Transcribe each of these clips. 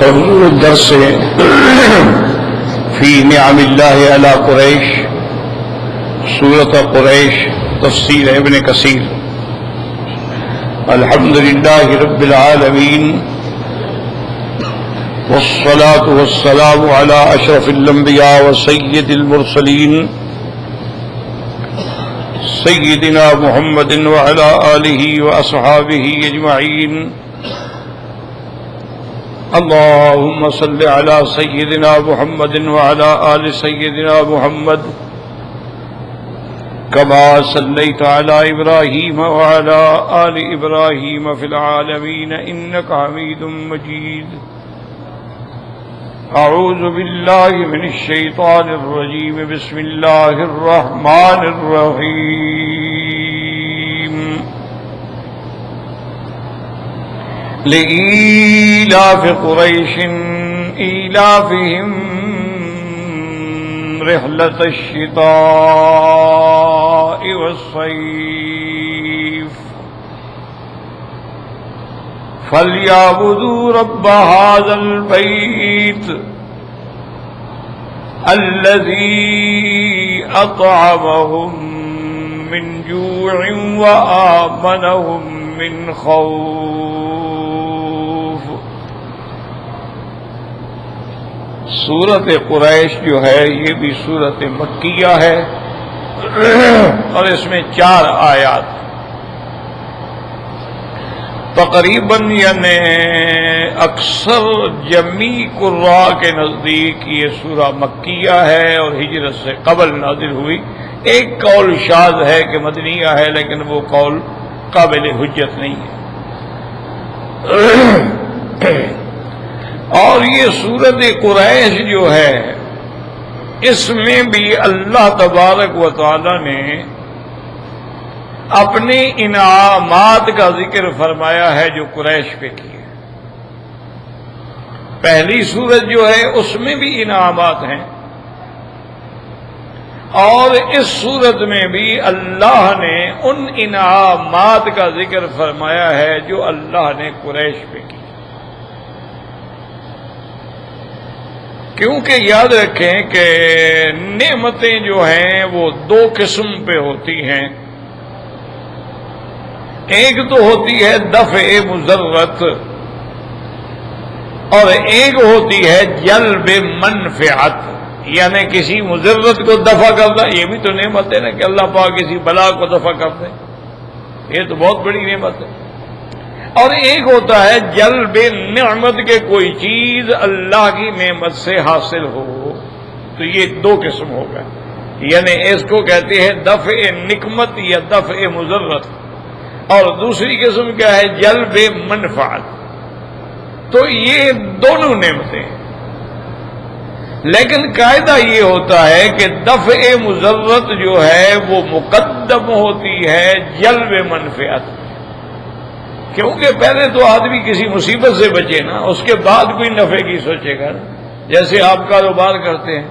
درس فی نعم اللہ علی قریش، سورۃ قریش، تفسیر ابن کثیر۔ الحمد للہ رب العالمین، والصلاة والسلام علی اشرف الانبیاء وسید المرسلین سیدنا محمد وعلی آلہ واصحابہ اجمعین۔ اللهم صل على سيدنا محمد وعلى آل سيدنا محمد كما صليت على إبراهيم وعلى آل إبراهيم في العالمين إنك حميد مجيد۔ أعوذ بالله من الشيطان الرجيم، بسم الله الرحمن الرحيم۔ لإيلاف قريش إيلافهم رحلة الشتاء والصيف فليعبدوا رب هذا البيت الذي أطعمهم من جوع وآمنهم من خوف۔ سورت قریش جو ہے یہ بھی سورت مکیہ ہے اور اس میں 4 آیات تقریباً، یعنی اکثر جمی قراء کے نزدیک یہ سورہ مکیہ ہے اور ہجرت سے قبل نازل ہوئی۔ ایک قول شاذ ہے کہ مدنیہ ہے، لیکن وہ قول قابل حجت نہیں ہے۔ اور یہ سورت قریش جو ہے اس میں بھی اللہ تبارک و تعالی نے اپنے انعامات کا ذکر فرمایا ہے جو قریش پہ کیے۔ پہلی سورت جو ہے اس میں بھی انعامات ہیں، اور اس سورت میں بھی اللہ نے ان انعامات کا ذکر فرمایا ہے جو اللہ نے قریش پہ کی۔ کیونکہ یاد رکھیں کہ نعمتیں جو ہیں وہ 2 قسم پہ ہوتی ہیں۔ ایک تو ہوتی ہے دفع مضرت، اور ایک ہوتی ہے جلب منفعت، یعنی کسی مضرت کو دفع کرنا۔ یہ بھی تو نعمت ہے نا کہ اللہ پاک کسی بلا کو دفع کر دے، یہ تو بہت بڑی نعمت ہے۔ اور ایک ہوتا ہے جلب نعمت کے کوئی چیز اللہ کی نعمت سے حاصل ہو، تو یہ 2 قسم ہو گئے، یعنی اس کو کہتے ہیں دفع نقمت یا دفع مضرت، اور دوسری قسم کیا ہے جلب منفعت۔ تو یہ دونوں نعمتیں ہیں، لیکن قاعدہ یہ ہوتا ہے کہ دفع مضرت جو ہے وہ مقدم ہوتی ہے جلب منفعت، کیونکہ پہلے تو آدمی کسی مصیبت سے بچے نا، اس کے بعد کوئی نفع کی سوچے گا نا۔ جیسے آپ کاروبار کرتے ہیں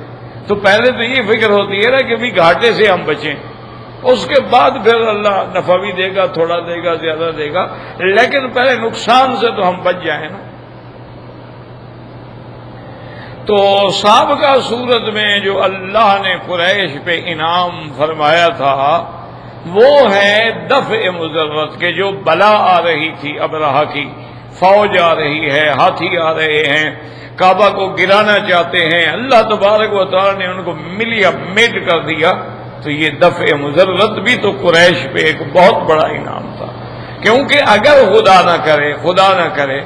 تو پہلے تو یہ فکر ہوتی ہے نا کہ بھی گھاٹے سے ہم بچیں، اس کے بعد پھر اللہ نفع بھی دے گا، تھوڑا دے گا، زیادہ دے گا، لیکن پہلے نقصان سے تو ہم بچ جائیں نا۔ تو سابقہ صورت میں جو اللہ نے قریش پہ انعام فرمایا تھا وہ ہے دفع مضرت کے، جو بلا آ رہی تھی ابرہہ کی، فوج آ رہی ہے، ہاتھی آ رہے ہیں، کعبہ کو گرانا چاہتے ہیں، اللہ تبارک و تعالی نے ان کو ملیا میٹ کر دیا۔ تو یہ دفع مضرت بھی تو قریش پہ ایک بہت بڑا انعام تھا، کیونکہ اگر خدا نہ کرے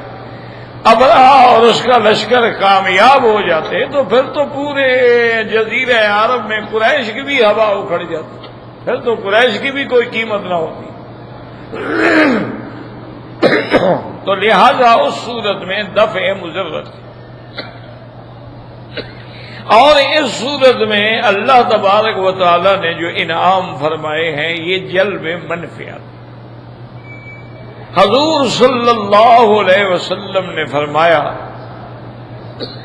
ابرہہ اور اس کا لشکر کامیاب ہو جاتے تو پھر تو پورے جزیرہ عرب میں قریش کی بھی ہوا اکھڑ جاتی، پھر تو قریش کی بھی کوئی قیمت نہ ہوتی۔ تو لہذا اس صورت میں دفع مضرت، اور اس صورت میں اللہ تبارک و تعالی نے جو انعام فرمائے ہیں یہ جلب منفعت۔ حضور صلی اللہ علیہ وسلم نے فرمایا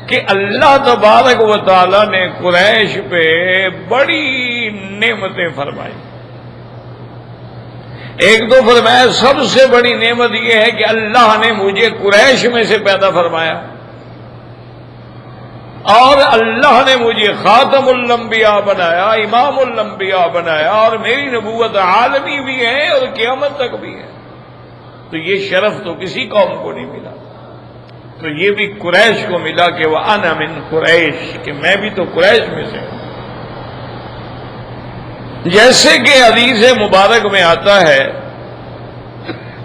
کہ اللہ تبارک و تعالی نے قریش پہ بڑی نعمتیں فرمائی۔ ایک تو فرمایا سب سے بڑی نعمت یہ ہے کہ اللہ نے مجھے قریش میں سے پیدا فرمایا، اور اللہ نے مجھے خاتم الانبیاء بنایا، امام الانبیاء بنایا، اور میری نبوت عالمی بھی ہے اور قیامت تک بھی ہے، تو یہ شرف تو کسی قوم کو نہیں ملا، تو یہ بھی قریش کو ملا کہ وَأَنَا مِن قُرَيْش، کہ میں بھی تو قریش میں سے ہوں۔ جیسے کہ حدیث مبارک میں آتا ہے،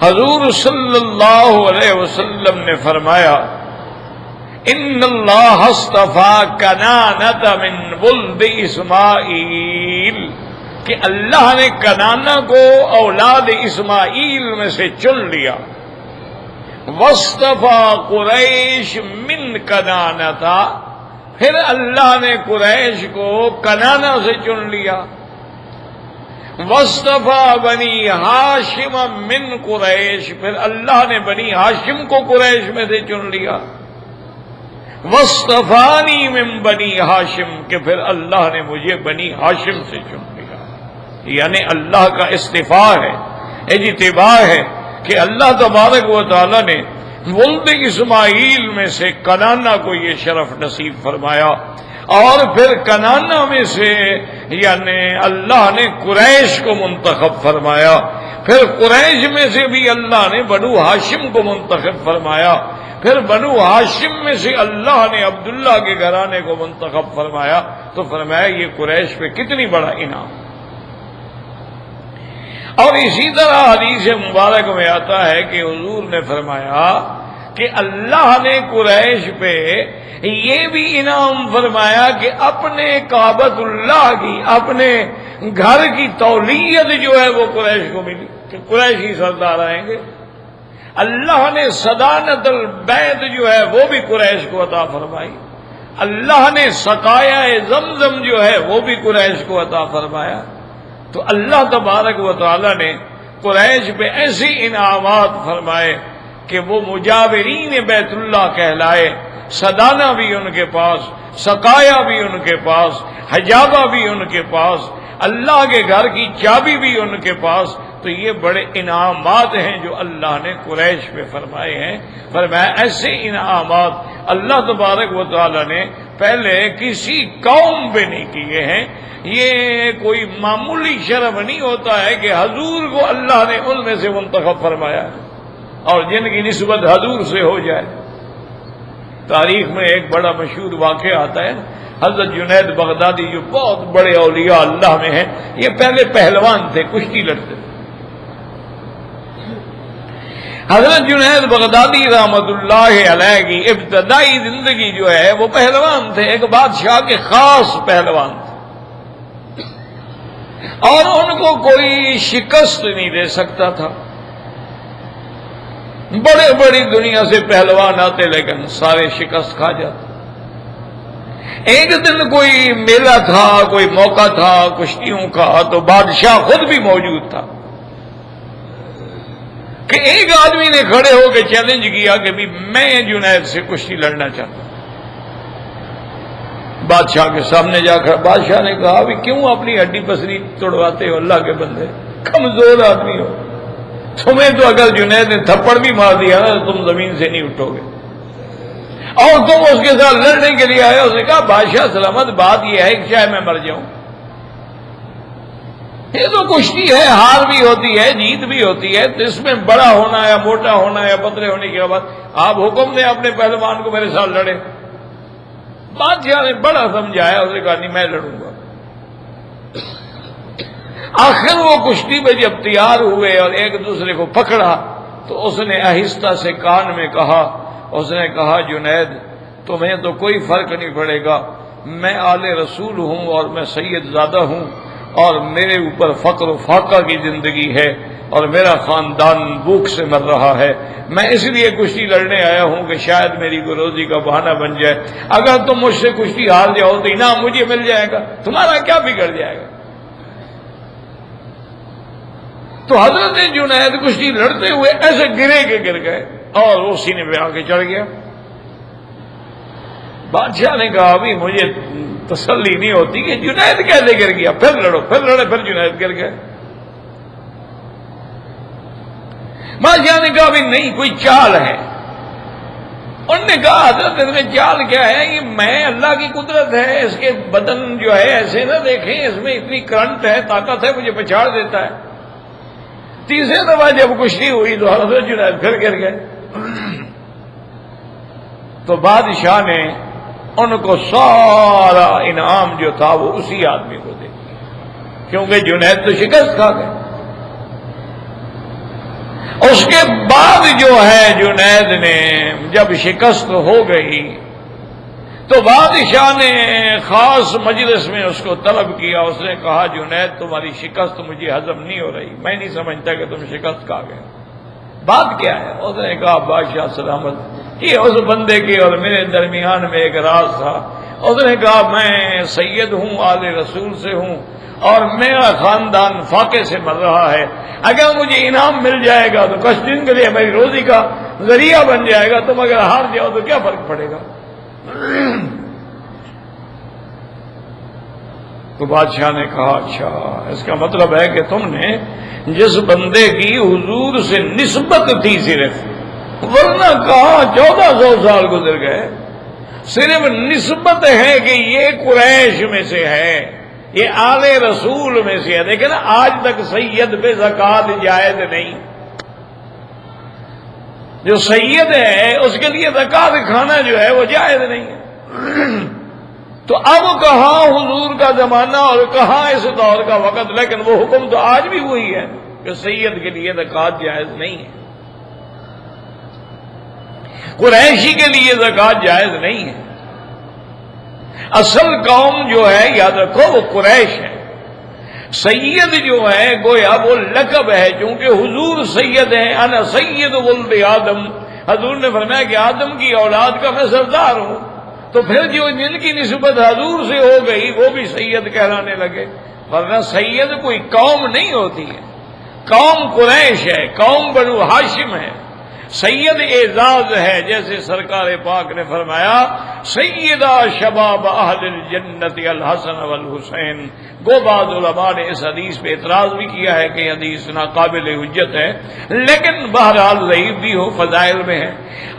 حضور صلی اللہ علیہ وسلم نے فرمایا ان اللہ اصطفیٰ کنانۃ من ولد اسماعیل، کہ اللہ نے کنانہ کو اولاد اسماعیل میں سے چن لیا، واصطفیٰ قریش من کنانۃ، پھر اللہ نے قریش کو کنانہ سے چن لیا، واصطفیٰ بنی ہاشم من قریش، پھر اللہ نے بنی ہاشم کو قریش میں سے چن لیا، واصطفانی من بنی ہاشم، کہ پھر اللہ نے مجھے بنی ہاشم سے چن لیا۔ یعنی اللہ کا اصطفاء ہے، اجتباء ہے کہ اللہ تبارک و تعالی نے ولد اسماعیل میں سے کنانہ کو یہ شرف نصیب فرمایا، اور پھر کنانہ میں سے یعنی اللہ نے قریش کو منتخب فرمایا، پھر قریش میں سے بھی اللہ نے بنو ہاشم کو منتخب فرمایا، پھر بنو ہاشم میں سے اللہ نے عبداللہ کے گھرانے کو منتخب فرمایا، تو فرمایا یہ قریش پہ کتنی بڑا انعام۔ اور اسی طرح حدیث مبارک میں آتا ہے کہ حضور نے فرمایا کہ اللہ نے قریش پہ یہ بھی انعام فرمایا کہ اپنے کعبۃ اللہ کی، اپنے گھر کی تولیت جو ہے وہ قریش کو ملی، کہ قریش ہی سردار آئیں گے۔ اللہ نے صدانت البیت جو ہے وہ بھی قریش کو عطا فرمائی، اللہ نے سقایا زمزم جو ہے وہ بھی قریش کو عطا فرمایا۔ تو اللہ تبارک و تعالی نے قریش پہ ایسی انعامات فرمائے کہ وہ مجاورین بیت اللہ کہلائے، صدانہ بھی ان کے پاس، سقایا بھی ان کے پاس، حجابہ بھی ان کے پاس، اللہ کے گھر کی چابی بھی ان کے پاس۔ تو یہ بڑے انعامات ہیں جو اللہ نے قریش پہ فرمائے ہیں۔ فرمایا ایسے انعامات اللہ تبارک و تعالی نے پہلے کسی قوم پہ نہیں کیے ہیں۔ یہ کوئی معمولی شرف نہیں ہوتا ہے کہ حضور کو اللہ نے ان میں سے منتخب فرمایا ہے اور جن کی نسبت حضور سے ہو جائے۔ تاریخ میں ایک بڑا مشہور واقعہ آتا ہے، حضرت جنید بغدادی جو بہت بڑے اولیاء اللہ میں ہیں، یہ پہلے پہلوان تھے، کشتی لڑتے تھے۔ حضرت جنید بغدادی رحمت اللہ علیہ کی ابتدائی زندگی جو ہے وہ پہلوان تھے، ایک بادشاہ کے خاص پہلوان تھے، اور ان کو کوئی شکست نہیں دے سکتا تھا۔ بڑے بڑی دنیا سے پہلوان آتے لیکن سارے شکست کھا جاتے۔ ایک دن کوئی میلہ تھا، کوئی موقع تھا کشتیوں کا، تو بادشاہ خود بھی موجود تھا کہ ایک آدمی نے کھڑے ہو کے چیلنج کیا کہ بھی میں جنید سے کشتی لڑنا چاہتا ہوں۔ بادشاہ کے سامنے جا کر بادشاہ نے کہا بھی کیوں اپنی ہڈی پسری توڑواتے ہو، اللہ کے بندے کمزور آدمی ہو، تمہیں تو اگر جنید نے تھپڑ بھی مار دیا نا تو تم زمین سے نہیں اٹھو گے، اور تم اس کے ساتھ لڑنے کے لیے آئے۔ اس نے کہا بادشاہ سلامت، بات یہ ہے کہ چاہے میں مر جاؤں، یہ تو کشتی ہے، ہار بھی ہوتی ہے جیت بھی ہوتی ہے، تو اس میں بڑا ہونا یا موٹا ہونا یا پتلے ہونے کی بات، آپ حکم دیں اپنے پہلوان کو میرے ساتھ لڑے۔ بادشاہ نے بڑا سمجھایا، اس نے کہا نہیں میں لڑوں گا۔ آخر وہ کشتی میں جب تیار ہوئے اور ایک دوسرے کو پکڑا تو اس نے آہستہ سے کان میں کہا، اس نے کہا جنید تمہیں تو کوئی فرق نہیں پڑے گا، میں آل رسول ہوں اور میں سید زادہ ہوں، اور میرے اوپر فقر و فاقہ کی زندگی ہے، اور میرا خاندان بھوک سے مر رہا ہے، میں اس لیے کشتی لڑنے آیا ہوں کہ شاید میری کو روزی کا بہانہ بن جائے، اگر تم مجھ سے کشتی ہار جاؤ تو انعام مجھے مل جائے گا، تمہارا کیا بگڑ جائے گا۔ تو حضرت جنید کشتی لڑتے ہوئے ایسے گرے کے گر گئے اور وہ سینے پہ آ کے چڑھ گیا۔ بادشاہ نے کہا ابھی مجھے تسلی نہیں ہوتی کہ جنید کیسے گر گیا، پھر لڑو، پھر لڑے، پھر جنید گر گئے۔ بادشاہ نے کہا ابھی نہیں، کوئی چال ہے۔ انہوں نے کہا حضرت اس میں چال کیا ہے؟ یہ میں اللہ کی قدرت ہے، اس کے بدن جو ہے ایسے نہ دیکھیں، اس میں اتنی کرنٹ ہے، طاقت ہے، مجھے پچھاڑ دیتا ہے۔ تیسرے دفعہ جب کشتی ہوئی تو حضرت جنید پھر گر گئے۔ تو بادشاہ نے ان کو سارا انعام جو تھا وہ اسی آدمی کو دے دیا، کیونکہ جنید تو شکست کھا گئے۔ اس کے بعد جو ہے جنید نے جب شکست ہو گئی تو بادشاہ نے خاص مجلس میں اس کو طلب کیا۔ اس نے کہا جنید تمہاری شکست مجھے ہضم نہیں ہو رہی، میں نہیں سمجھتا کہ تم شکست کھا گئے، بات کیا ہے؟ اس نے کہا بادشاہ سلامت، یہ اس بندے کے اور میرے درمیان میں ایک راز تھا۔ اس نے کہا میں سید ہوں، آل رسول سے ہوں، اور میرا خاندان فاقے سے مر رہا ہے، اگر مجھے انعام مل جائے گا تو کچھ دن کے لیے میری روزی کا ذریعہ بن جائے گا، تم اگر ہار جاؤ تو کیا فرق پڑے گا؟ تو بادشاہ نے کہا اچھا، اس کا مطلب ہے کہ تم نے جس بندے کی حضور سے نسبت تھی صرف، ورنہ کہاں 1400 سال گزر گئے، صرف نسبت ہے کہ یہ قریش میں سے ہے، یہ آل رسول میں سے ہے، لیکن آج تک سید پہ زکوٰۃ جائز نہیں۔ جو سید ہے اس کے لیے زکوٰۃ کھانا جو ہے وہ جائز نہیں ہے۔ تو اب کہاں حضور کا زمانہ اور کہاں اس دور کا وقت، لیکن وہ حکم تو آج بھی وہی ہے کہ سید کے لیے زکوٰۃ جائز نہیں ہے، قریشی کے لیے زکوٰۃ جائز نہیں ہے۔ اصل قوم جو ہے یاد رکھو وہ قریش ہے، سید جو ہے گویا وہ لقب ہے، چونکہ حضور سید ہیں، انا سید ولد آدم، حضور نے فرمایا کہ آدم کی اولاد کا میں سردار ہوں، تو پھر جو جن کی نسبت حضور سے ہو گئی وہ بھی سید کہلانے لگے، ورنہ سید کوئی قوم نہیں ہوتی ہے، قوم قریش ہے، قوم بنو ہاشم ہے، سید اعزاز ہے، جیسے سرکار پاک نے فرمایا سیدہ شباب اہل الجنت الحسن والحسین۔ گو بعض علماء نے اس حدیث پہ اعتراض بھی کیا ہے کہ حدیث ناقابل حجت ہے، لیکن بہرحال ضعیف بھی ہو فضائل میں ہے۔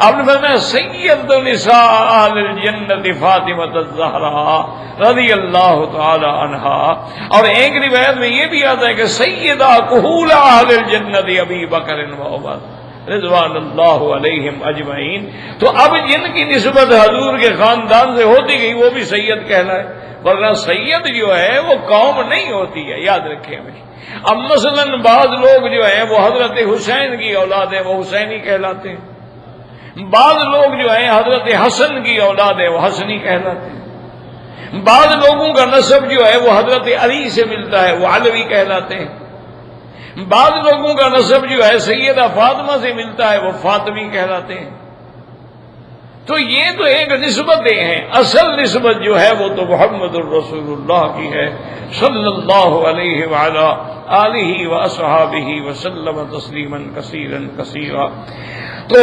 آپ نے فرمایا سید نساء اہل الجنت فاطمۃ الزہرا رضی اللہ تعالی عنہا، اور ایک روایت میں یہ بھی آتا ہے کہ سیدہ کہول اہل الجنت ابی بکر و عمر رضوان اللہ علیہم اجمعین۔ تو اب جن کی نسبت حضور کے خاندان سے ہوتی گئی وہ بھی سید کہلائے، ورنہ سید جو ہے وہ قوم نہیں ہوتی ہے، یاد رکھیں ہمیں۔ اب مثلا بعض لوگ جو ہیں وہ حضرت حسین کی اولاد ہیں، وہ حسینی کہلاتے ہیں، بعض لوگ جو ہیں حضرت حسن کی اولاد ہیں، وہ حسنی کہلاتے ہیں، بعض لوگوں کا نسب جو ہے وہ حضرت علی سے ملتا ہے، وہ علوی کہلاتے ہیں، بعض لوگوں کا نسب جو ہے سیدہ فاطمہ سے ملتا ہے، وہ فاطمی کہلاتے ہیں۔ تو یہ تو ایک نسبتیں ہیں، اصل نسبت جو ہے وہ تو محمد الرسول اللہ کی ہے صلی اللہ علیہ وعلی آلہ واصحابہ وسلم تسلیما کثیرا کثیرا۔ تو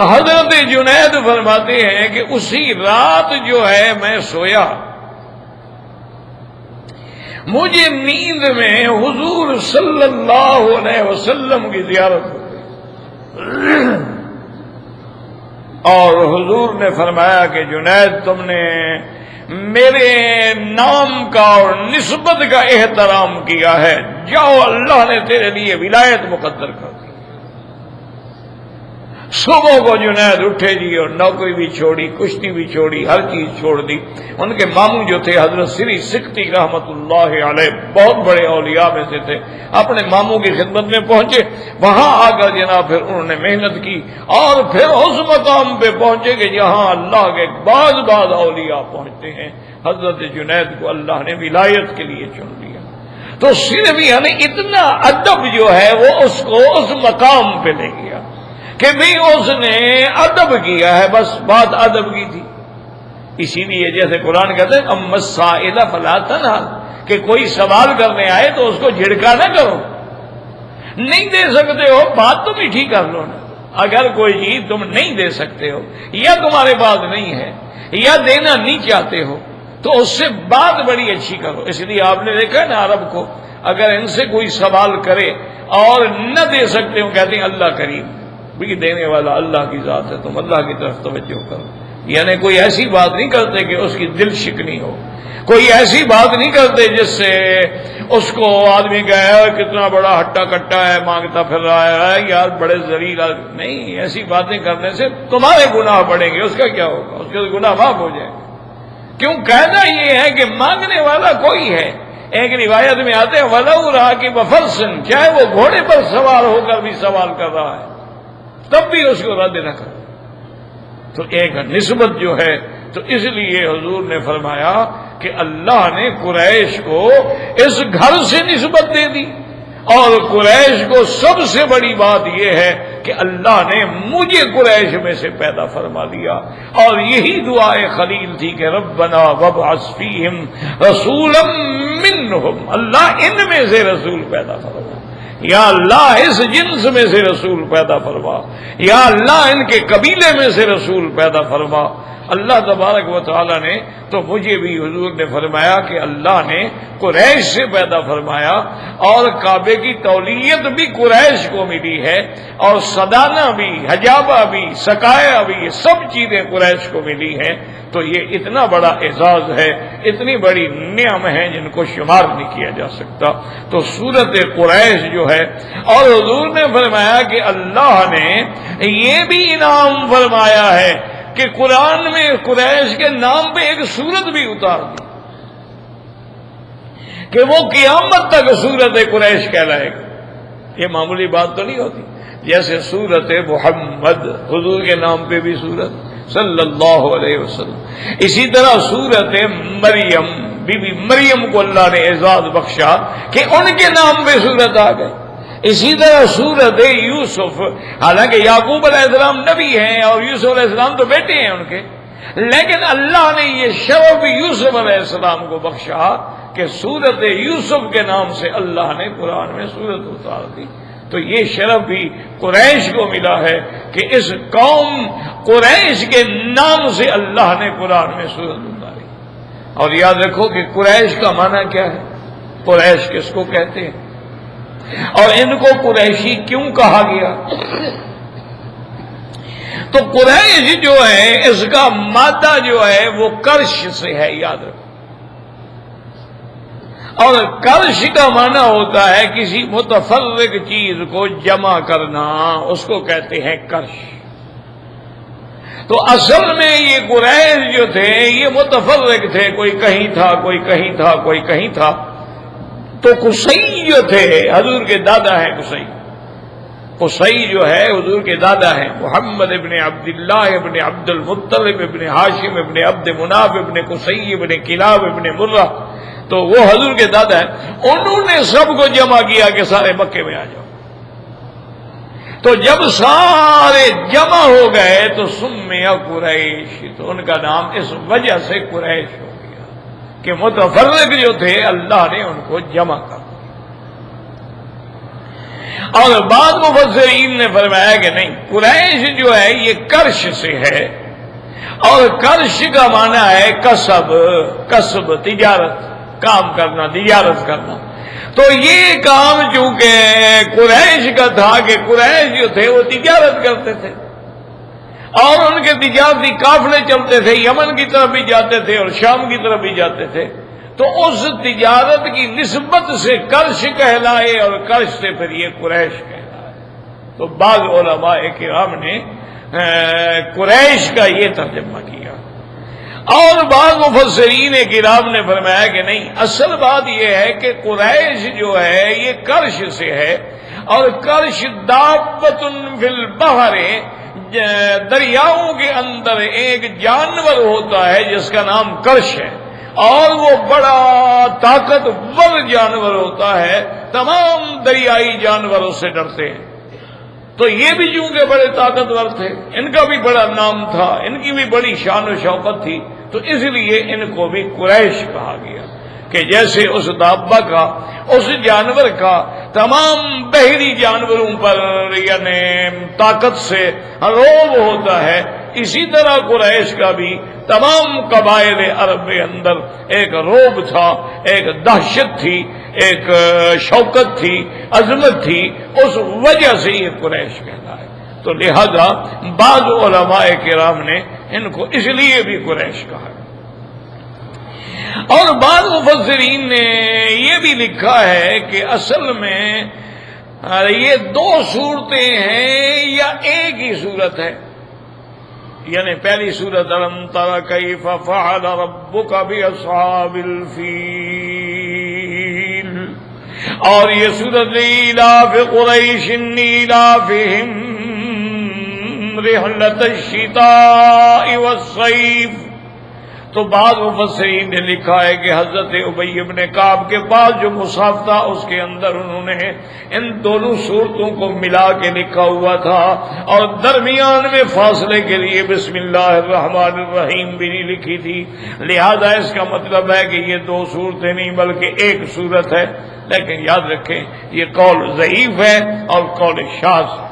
حضرت جنید فرماتے ہیں کہ اسی رات جو ہے میں سویا، مجھے نیند میں حضور صلی اللہ علیہ وسلم کی زیارت ہو گئی، اور حضور نے فرمایا کہ جنید تم نے میرے نام کا اور نسبت کا احترام کیا ہے، جاؤ اللہ نے تیرے لیے ولایت مقدر کر دی۔ صبح کو جنید اٹھے جی، اور نوکری بھی چھوڑی، کشتی بھی چھوڑی، ہر چیز چھوڑ دی۔ ان کے ماموں جو تھے حضرت سری سکتی رحمت اللہ علیہ، بہت بڑے اولیاء میں سے تھے، اپنے ماموں کی خدمت میں پہنچے، وہاں آ کر جناب پھر انہوں نے محنت کی، اور پھر اس مقام پہ پہنچے کہ جہاں اللہ کے بعض اولیاء پہنچتے ہیں، حضرت جنید کو اللہ نے ولایت کے لیے چن لیا۔ تو صرف یعنی اتنا ادب جو ہے وہ اس کو اس مقام پہ لے گیا کہ بھی اس نے ادب کیا ہے، بس بات ادب کی تھی۔ اسی لیے جیسے قرآن کہتے ہیں اما السائل فلا تنہر، کہ کوئی سوال کرنے آئے تو اس کو جھڑکا نہ کرو، نہیں دے سکتے ہو بات تو میٹھی کر لو نا۔ اگر کوئی چیز تم نہیں دے سکتے ہو یا تمہارے پاس نہیں ہے یا دینا نہیں چاہتے ہو تو اس سے بات بڑی اچھی کرو۔ اس لیے آپ نے دیکھا نا عرب کو اگر ان سے کوئی سوال کرے اور نہ دے سکتے ہو کہتے ہیں اللہ کریم، بھی دینے والا اللہ کی ذات ہے، تم اللہ کی طرف توجہ کرو. یعنی کوئی ایسی بات نہیں کرتے کہ اس کی دل شکنی ہو، کوئی ایسی بات نہیں کرتے جس سے اس کو آدمی کہے کتنا بڑا ہٹا کٹا ہے، مانگتا پھر رہا ہے یار بڑے ذلیل. نہیں، ایسی باتیں کرنے سے تمہارے گناہ بڑھیں گے، اس کا کیا ہوگا؟ اس کے گناہ معاف ہو جائیں گے. کیوں کہنا یہ ہے کہ مانگنے والا کوئی ہے. ایک روایت میں آتے ہیں وَلَوْ رَاكِبَ فَرْسٍ، چاہے وہ گھوڑے پر سوار ہو کر بھی سوال کر رہا ہے تب بھی اس کو رد نہ کرو. تو ایک نسبت جو ہے، تو اس لیے حضور نے فرمایا کہ اللہ نے قریش کو اس گھر سے نسبت دے دی، اور قریش کو سب سے بڑی بات یہ ہے کہ اللہ نے مجھے قریش میں سے پیدا فرما دیا. اور یہی دعائے خلیل تھی کہ ربنا وابعث فیہم رسولا منہم، اللہ ان میں سے رسول پیدا فرما، یا اللہ اس جنس میں سے رسول پیدا فرما، یا اللہ ان کے قبیلے میں سے رسول پیدا فرما. اللہ تبارک و تعالی نے تو مجھے بھی، حضور نے فرمایا کہ اللہ نے قریش سے پیدا فرمایا، اور کعبے کی تولیت بھی قریش کو ملی ہے، اور صدانہ بھی، حجابہ بھی، سقایا بھی، یہ سب چیزیں قریش کو ملی ہیں. تو یہ اتنا بڑا اعزاز ہے، اتنی بڑی نعم ہے جن کو شمار نہیں کیا جا سکتا. تو سورت قریش جو ہے، اور حضور نے فرمایا کہ اللہ نے یہ بھی انعام فرمایا ہے کہ قرآن میں قریش کے نام پہ ایک سورت بھی اتار دی کہ وہ قیامت تک سورت قریش کہلائے گا. یہ معمولی بات تو نہیں ہوتی. جیسے سورت محمد، حضور کے نام پہ بھی سورت صلی اللہ علیہ وسلم. اسی طرح سورت مریم، بی بی مریم کو اللہ نے اعزاز بخشا کہ ان کے نام پہ سورت آ گئے. اسی طرح سورت یوسف، حالانکہ یعقوب علیہ السلام نبی ہیں اور یوسف علیہ السلام تو بیٹے ہیں ان کے، لیکن اللہ نے یہ شرف یوسف علیہ السلام کو بخشا کہ سورت یوسف کے نام سے اللہ نے قرآن میں سورت اتار دی. تو یہ شرف بھی قریش کو ملا ہے کہ اس قوم قریش کے نام سے اللہ نے قرآن میں سورت اتاری. اور یاد رکھو کہ قریش کا معنی کیا ہے، قریش کس کو کہتے ہیں، اور ان کو قریشی کیوں کہا گیا. تو قریش جو ہے اس کا مادہ جو ہے وہ کرش سے ہے، یاد رکھو. اور کرش کا معنی ہوتا ہے کسی متفرق چیز کو جمع کرنا، اس کو کہتے ہیں کرش. تو اصل میں یہ قریش جو تھے یہ متفرق تھے، کوئی کہیں تھا، کوئی کہیں تھا، کوئی کہیں تھا. تو قصی جو تھے، حضور کے دادا ہیں قصی. قصی جو ہے حضور کے دادا ہیں، محمد ابن عبداللہ ابن عبد المطلب ابن ہاشم ابن عبد مناف ابن قصی ابن کلاب ابن مرہ. تو وہ حضور کے دادا ہیں. انہوں نے سب کو جمع کیا کہ سارے مکے میں آ جاؤ. تو جب سارے جمع ہو گئے تو سمیہ قریش، تو ان کا نام اس وجہ سے قریش ہو گیا کہ متفرق جو تھے اللہ نے ان کو جمع کر دیا. اور بعض مفسرین نے فرمایا کہ نہیں، قریش جو ہے یہ کرش سے ہے، اور کرش کا معنی ہے کسب، تجارت، کام کرنا، تجارت کرنا. تو یہ کام چونکہ قریش کا تھا کہ قریش جو تھے وہ تجارت کرتے تھے، اور ان کے تجارتی قافلے چلتے تھے، یمن کی طرف بھی جاتے تھے اور شام کی طرف بھی جاتے تھے. تو اس تجارت کی نسبت سے کرش کہلائے، اور کرش سے پھر یہ قریش کہلائے. تو بعض علماء کرام نے قریش کا یہ ترجمہ کیا، اور بعض مفسرین کرام نے فرمایا کہ نہیں، اصل بات یہ ہے کہ قریش جو ہے یہ کرش سے ہے. اور کرش دابۃ فی البحر، دریاؤں کے اندر ایک جانور ہوتا ہے جس کا نام کرش ہے، اور وہ بڑا طاقتور جانور ہوتا ہے، تمام دریائی جانور اس سے ڈرتے ہیں. تو یہ بھی چونکہ بڑے طاقتور تھے، ان کا بھی بڑا نام تھا، ان کی بھی بڑی شان و شوکت تھی، تو اس لیے ان کو بھی قریش کہا گیا کہ جیسے اس دابہ کا، اس جانور کا تمام بحری جانوروں پر یعنی طاقت سے رعب ہوتا ہے، اسی طرح قریش کا بھی تمام قبائل عرب کے اندر ایک رعب تھا، ایک دہشت تھی، ایک شوکت تھی، عظمت تھی. اس وجہ سے یہ قریش کہتا ہے. تو لہذا بعض علماء کرام نے ان کو اس لیے بھی قریش کہا، اور بعض مفسرین نے یہ بھی لکھا ہے کہ اصل میں یہ دو صورتیں ہیں یا ایک ہی صورت ہے، یعنی پہلی صورت الم تر کیف فعل ربک باصحاب الفیل، اور یہ صورت ایلاف قریش ایلافہم رحلۃ الشتاء والصیف۔ تو بعض مفسرین نے لکھا ہے کہ حضرت ابی بن کعب کے پاس جو مصحف تھا اس کے اندر انہوں نے ان دونوں صورتوں کو ملا کے لکھا ہوا تھا، اور درمیان میں فاصلے کے لیے بسم اللہ الرحمن الرحیم بھی نہیں لکھی تھی، لہذا اس کا مطلب ہے کہ یہ دو صورتیں نہیں بلکہ ایک صورت ہے۔ لیکن یاد رکھیں یہ قول ضعیف ہے اور قول شاذ ہے۔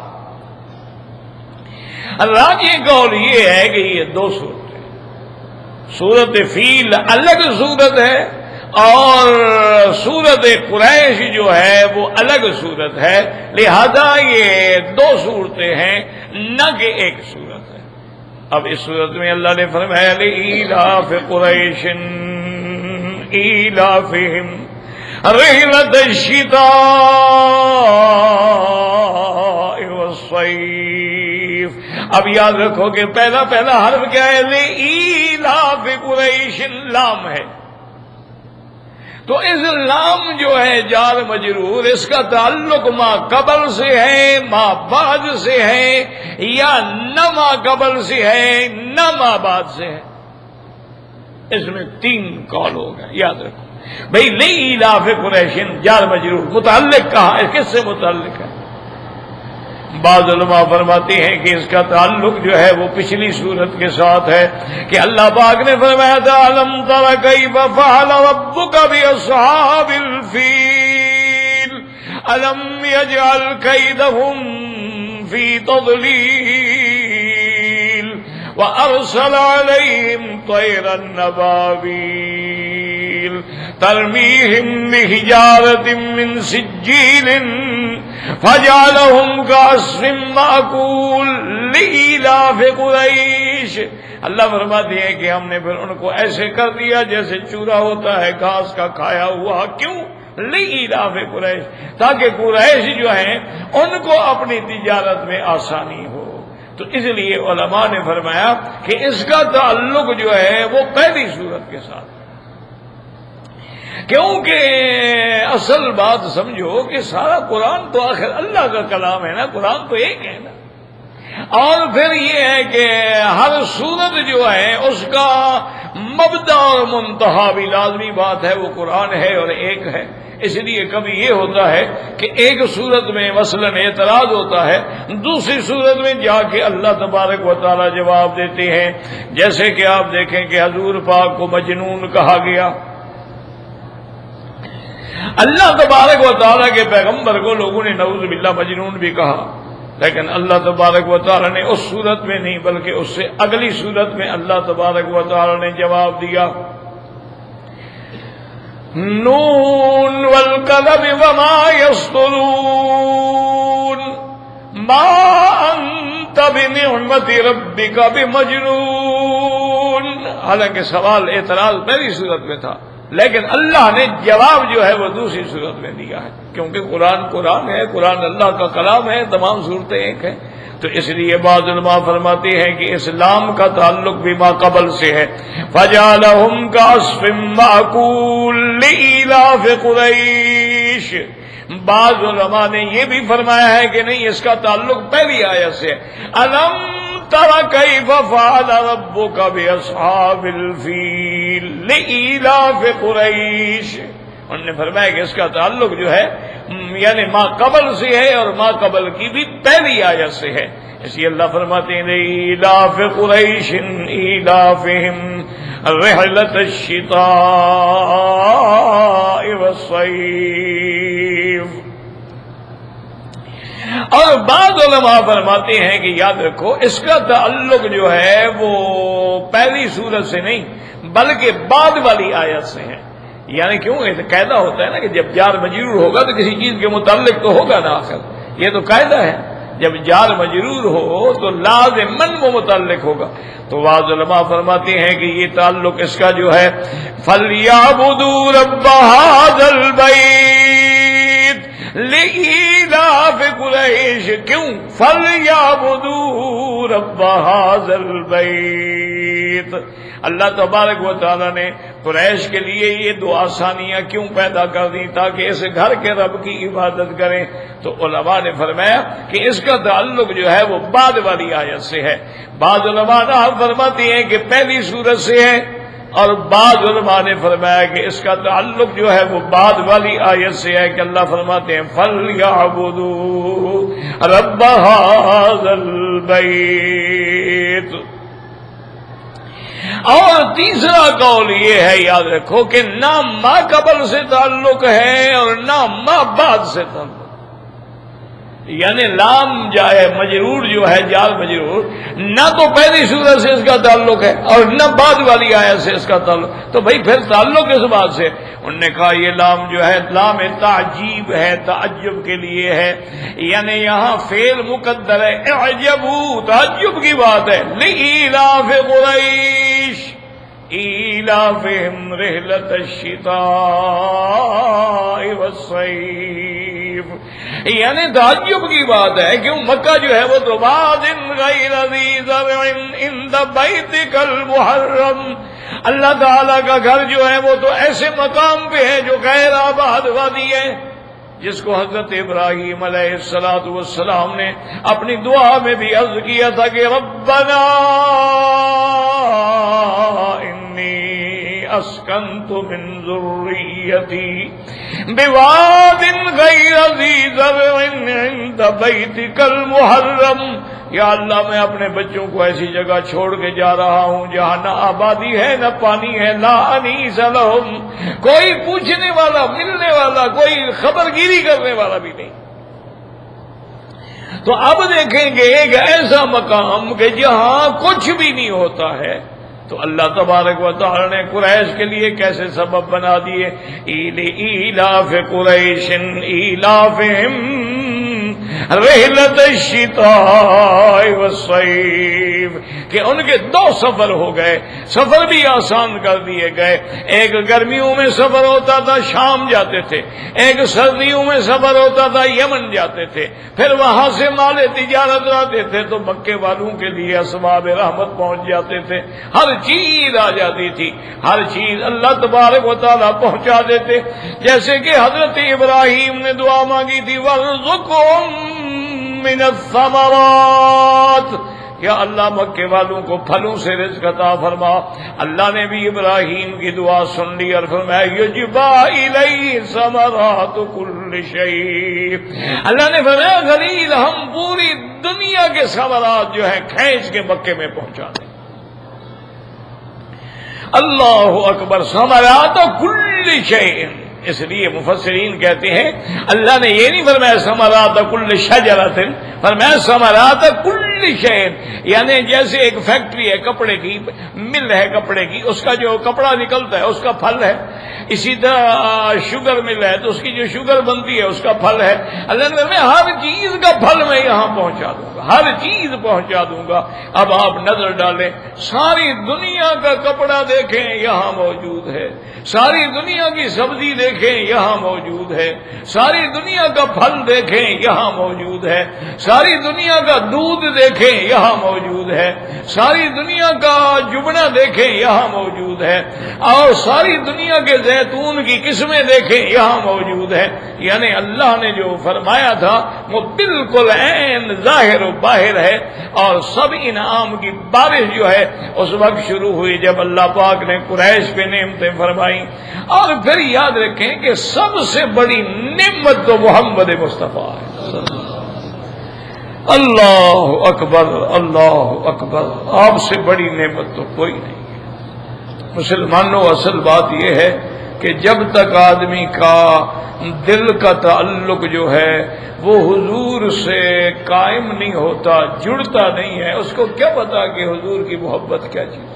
راجح قول یہ ہے کہ یہ دو صورت، سورت فیل الگ صورت ہے اور سورت قریش جو ہے وہ الگ صورت ہے، لہذا یہ دو صورتیں ہیں نہ کہ ایک صورت ہے۔ اب اس صورت میں اللہ نے فرمایا لإیلاف قریش ایلافہم رحلۃ الشتاء والصیف۔ اب یاد رکھو کہ پہلا حرف کیا ہے؟ لإیلاف قریش، لام ہے، تو اس لام جو ہے جار مجرور، اس کا تعلق ما قبل سے ہے، ما بعد سے ہے، یا نہ ما قبل سے ہے نہ ما بعد سے ہے۔ اس میں تین قول ہو گئے، یاد رکھو بھئی لإیلاف قریش جار مجرور، متعلق کہاں ہے، کس سے متعلق ہے؟ بعض علماء فرماتے ہیں کہ اس کا تعلق جو ہے وہ پچھلی صورت کے ساتھ ہے کہ اللہ پاک نے فرمایا تھا الم تر کیف فعل ربک باصحاب الفیل الم یجعل کیدہم فی تضلیل وارسل علیہم طیرا ابابیل ترمیہم بحجارۃ من سجیل فجعلہم کعصف مأکول لإیلاف قریش۔ اللہ فرماتے ہیں کہ ہم نے پھر ان کو ایسے کر دیا جیسے چورا ہوتا ہے گھاس کا کھایا ہوا، کیوں؟ لإیلاف قریش، تاکہ قریش جو ہیں ان کو اپنی تجارت میں آسانی ہو۔ تو اس لیے علماء نے فرمایا کہ اس کا تعلق جو ہے وہ پہلی صورت کے ساتھ، کیونکہ اصل بات سمجھو کہ سارا قرآن تو آخر اللہ کا کلام ہے نا، قرآن تو ایک ہے نا، اور پھر یہ ہے کہ ہر صورت جو ہے اس کا مبدا اور منتہا بھی لازمی بات ہے وہ قرآن ہے اور ایک ہے۔ اس لیے کبھی یہ ہوتا ہے کہ ایک صورت میں مثلاً اعتراض ہوتا ہے، دوسری صورت میں جا کے اللہ تبارک و تعالی جواب دیتے ہیں، جیسے کہ آپ دیکھیں کہ حضور پاک کو مجنون کہا گیا، اللہ تبارک و تعالیٰ کے پیغمبر کو لوگوں نے نعوذ باللہ مجنون بھی کہا، لیکن اللہ تبارک و تعالیٰ نے اس صورت میں نہیں بلکہ اس سے اگلی صورت میں اللہ تبارک و تعالیٰ نے جواب دیا نون والقلم وما يسطرون ما انت بنعمت ربک بمجنون۔ حالانکہ سوال اعتراض پہلی صورت میں تھا، لیکن اللہ نے جواب جو ہے وہ دوسری صورت میں دیا ہے، کیونکہ قرآن ہے، قرآن اللہ کا کلام ہے، تمام صورتیں ایک ہیں۔ تو اس لیے بعض علماء فرماتے ہیں کہ اسلام کا تعلق بھی ما قبل سے ہے، فجعلہم کعصف مأکول لإیلاف قریش۔ بعض علماء نے یہ بھی فرمایا ہے کہ نہیں، اس کا تعلق پہلی آیت سے، الم تر کیف فعل ربک باصحاب الفیل لإیلاف قریش۔ انہوں نے فرمایا کہ اس کا تعلق جو ہے یعنی ما قبل سے ہے اور ما قبل کی بھی پہلی آیت سے ہے، اس لیے اللہ فرماتے ہیں لإیلاف قریش ایلافہم رحلۃ الشتاء والصیف۔ اور بعض علماء فرماتے ہیں کہ یاد رکھو اس کا تعلق جو ہے وہ پہلی صورت سے نہیں بلکہ بعد والی آیت سے ہے، یعنی کیوں قاعدہ ہوتا ہے نا کہ جب جار مجرور ہوگا تو کسی چیز کے متعلق تو ہوگا نا، آخر یہ تو قاعدہ ہے، جب جار مجرور ہو تو لازماً وہ متعلق ہوگا. تو بعض علماء فرماتے ہیں کہ یہ تعلق اس کا جو ہے فَلْيَعْبُدُوا رَبَّ هَٰذَا الْبَيْتِ لِإِيلَافِ قُرَيْشٍ. کیوں؟ فَلْيَعْبُدُوا رَبَّ هَٰذَا الْبَيْتِ. اللہ تبارک و تعالیٰ نے قریش کے لیے یہ دو آسانیاں کیوں پیدا کر دی؟ تاکہ اس گھر کے رب کی عبادت کریں. تو علماء نے فرمایا کہ اس کا تعلق جو ہے وہ بعد والی آیت سے ہے. بعض علماء فرماتے ہیں کہ پہلی سورت سے ہے، اور بعض علماء نے فرمایا کہ اس کا تعلق جو ہے وہ بعد والی آیت سے ہے کہ اللہ فرماتے ہیں فَلْيَعْبُدُوا رَبَّ هَٰذَا الْبَيْتِ. اور تیسرا قول یہ ہے، یاد رکھو، کہ نہ ما قبل سے تعلق ہے اور نہ ما بعد سے تعلق. یعنی لام جائے مجرور جو ہے جار مجرور، نہ تو پہلی سورت سے اس کا تعلق ہے اور نہ بعد والی آیت سے اس کا تعلق. تو بھائی پھر تعلق اس بات سے؟ انہوں نے کہا یہ لام جو ہے لام تعجیب ہے، تعجب کے لیے ہے. یعنی یہاں فعل مقدر ہے، اعجبوا، تعجب کی بات ہے. لإیلاف قریش ایلافہم رحلۃ الشتاء والصیف. یعنی تعجب کی بات ہے کہ مکہ جو ہے وہ تو واد غیر ذی زرع عند بیتک المحرم. اللہ تعالیٰ کا گھر جو ہے وہ تو ایسے مقام پہ ہے جو غیر آباد وادی ہے، جس کو حضرت ابراہیم علیہ السلام نے اپنی دعا میں بھی عرض کیا تھا کہ ربنا انی اسکنت من ذریتی بواد غیر ذی زرع عند بیتک المحرم. یا اللہ میں اپنے بچوں کو ایسی جگہ چھوڑ کے جا رہا ہوں جہاں نہ آبادی ہے نہ پانی ہے، لا انیس لہم، کوئی پوچھنے والا، ملنے والا، کوئی خبر گیری کرنے والا بھی نہیں. تو اب دیکھیں گے ایک ایسا مقام کہ جہاں کچھ بھی نہیں ہوتا ہے، تو اللہ تبارک و تعالی نے قریش کے لیے کیسے سبب بنا دیے. ایلاف قریش ایلافہم رحلۃ الشتاء والصیف، کہ ان کے دو سفر ہو گئے، سفر بھی آسان کر دیے گئے. ایک گرمیوں میں سفر ہوتا تھا، شام جاتے تھے. ایک سردیوں میں سفر ہوتا تھا، یمن جاتے تھے. پھر وہاں سے مال تجارت لاتے تھے تو مکے والوں کے لیے اسباب رحمت پہنچ جاتے تھے. ہر چیز آ جاتی تھی، ہر چیز اللہ تبارک و تعالیٰ پہنچا دیتے. جیسے کہ حضرت ابراہیم نے دعا مانگی تھی وَارْزُقْهُم مِّنَ الثَّمَرَاتِ، یا اللہ مکے والوں کو پھلوں سے رزق عطا فرما. اللہ نے بھی ابراہیم کی دعا سن لی اور فرمایا یجبا الیہ ثمرات کل شیء. اللہ نے فرمایا خلیل ہم پوری دنیا کے ثمرات جو ہیں کھینچ کے مکے میں پہنچا دیں. اللہ اکبر، ثمرات کل شیء. اس لیے مفسرین کہتے ہیں اللہ نے یہ نہیں فرمایا ثمرات کل شجرۃ، فرمایا ثمرات کل شیء. یعنی جیسے ایک فیکٹری ہے کپڑے کی، مل ہے کپڑے کی، اس کا جو کپڑا نکلتا ہے اس کا پھل ہے. اسی طرح شوگر مل ہے تو اس کی جو شوگر بنتی ہے اس کا پھل ہے. اللہ نے فرمایا ہر چیز کا پھل میں یہاں پہنچا دوں گا، ہر چیز پہنچا دوں گا. اب آپ نظر ڈالیں، ساری دنیا کا کپڑا دیکھیں یہاں موجود ہے، ساری دنیا کی سبزی دیکھیں یہاں موجود ہے، ساری دنیا کا پھل دیکھیں یہاں موجود ہے، ساری دنیا کا دودھ دیکھیں یہاں موجود ہے، ساری دنیا کا جبنا دیکھیں یہاں موجود ہے، اور ساری دنیا کے زیتون کی قسمیں دیکھیں یہاں موجود ہے. یعنی اللہ نے جو فرمایا تھا وہ بالکل عین ظاہر و باہر ہے. اور سب انعام کی بارش جو ہے اس وقت شروع ہوئی جب اللہ پاک نے قریش پہ نعمتیں فرمائیں. اور پھر یاد رکھیں کہ سب سے بڑی نعمت تو محمد مصطفیٰ ہے. اللہ اکبر، اللہ اکبر، آپ سے بڑی نعمت تو کوئی نہیں. مسلمانوں اصل بات یہ ہے کہ جب تک آدمی کا دل کا تعلق جو ہے وہ حضور سے قائم نہیں ہوتا، جڑتا نہیں ہے، اس کو کیا پتا کہ حضور کی محبت کیا چیز.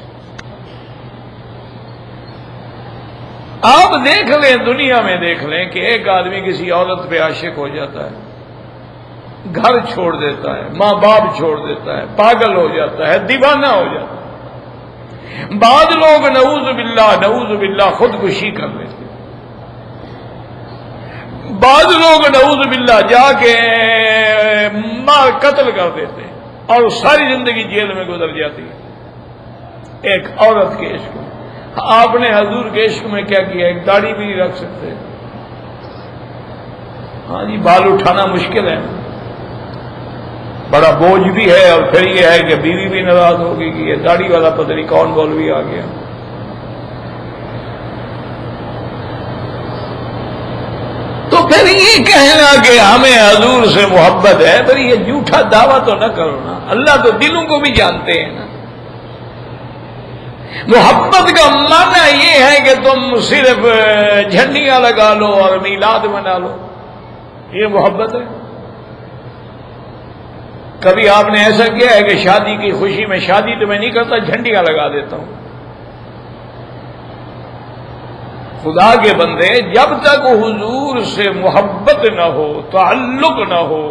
آپ دیکھ لیں، دنیا میں دیکھ لیں کہ ایک آدمی کسی عورت پہ عاشق ہو جاتا ہے، گھر چھوڑ دیتا ہے، ماں باپ چھوڑ دیتا ہے، پاگل ہو جاتا ہے، دیوانہ ہو جاتا ہے۔ بعض لوگ نعوذ باللہ خودکشی کر لیتے ہیں، بعض لوگ نعوذ باللہ جا کے مار قتل کر دیتے ہیں اور ساری زندگی جیل میں گزر جاتی ہے ایک عورت کے عشق میں۔ آپ نے حضور کے عشق میں کیا کیا؟ ایک داڑھی بھی نہیں رکھ سکتے۔ ہاں جی، بال اٹھانا مشکل ہے، بڑا بوجھ بھی ہے، اور پھر یہ ہے کہ بیوی بھی ناراض ہوگی کہ یہ داڑھی والا پتہ نہیں کون مولوی آ گیا۔ تو پھر یہ کہنا کہ ہمیں حضور سے محبت ہے، پھر یہ جھوٹا دعویٰ تو نہ کرو نا، اللہ تو دلوں کو بھی جانتے ہیں نا۔ محبت کا معنی یہ ہے کہ تم صرف جھنڈیاں لگا لو اور میلاد منا لو، یہ محبت ہے؟ کبھی آپ نے ایسا کیا ہے کہ شادی کی خوشی میں شادی تو میں نہیں کرتا، جھنڈیاں لگا دیتا ہوں؟ خدا کے بندے، جب تک حضور سے محبت نہ ہو، تعلق نہ ہو،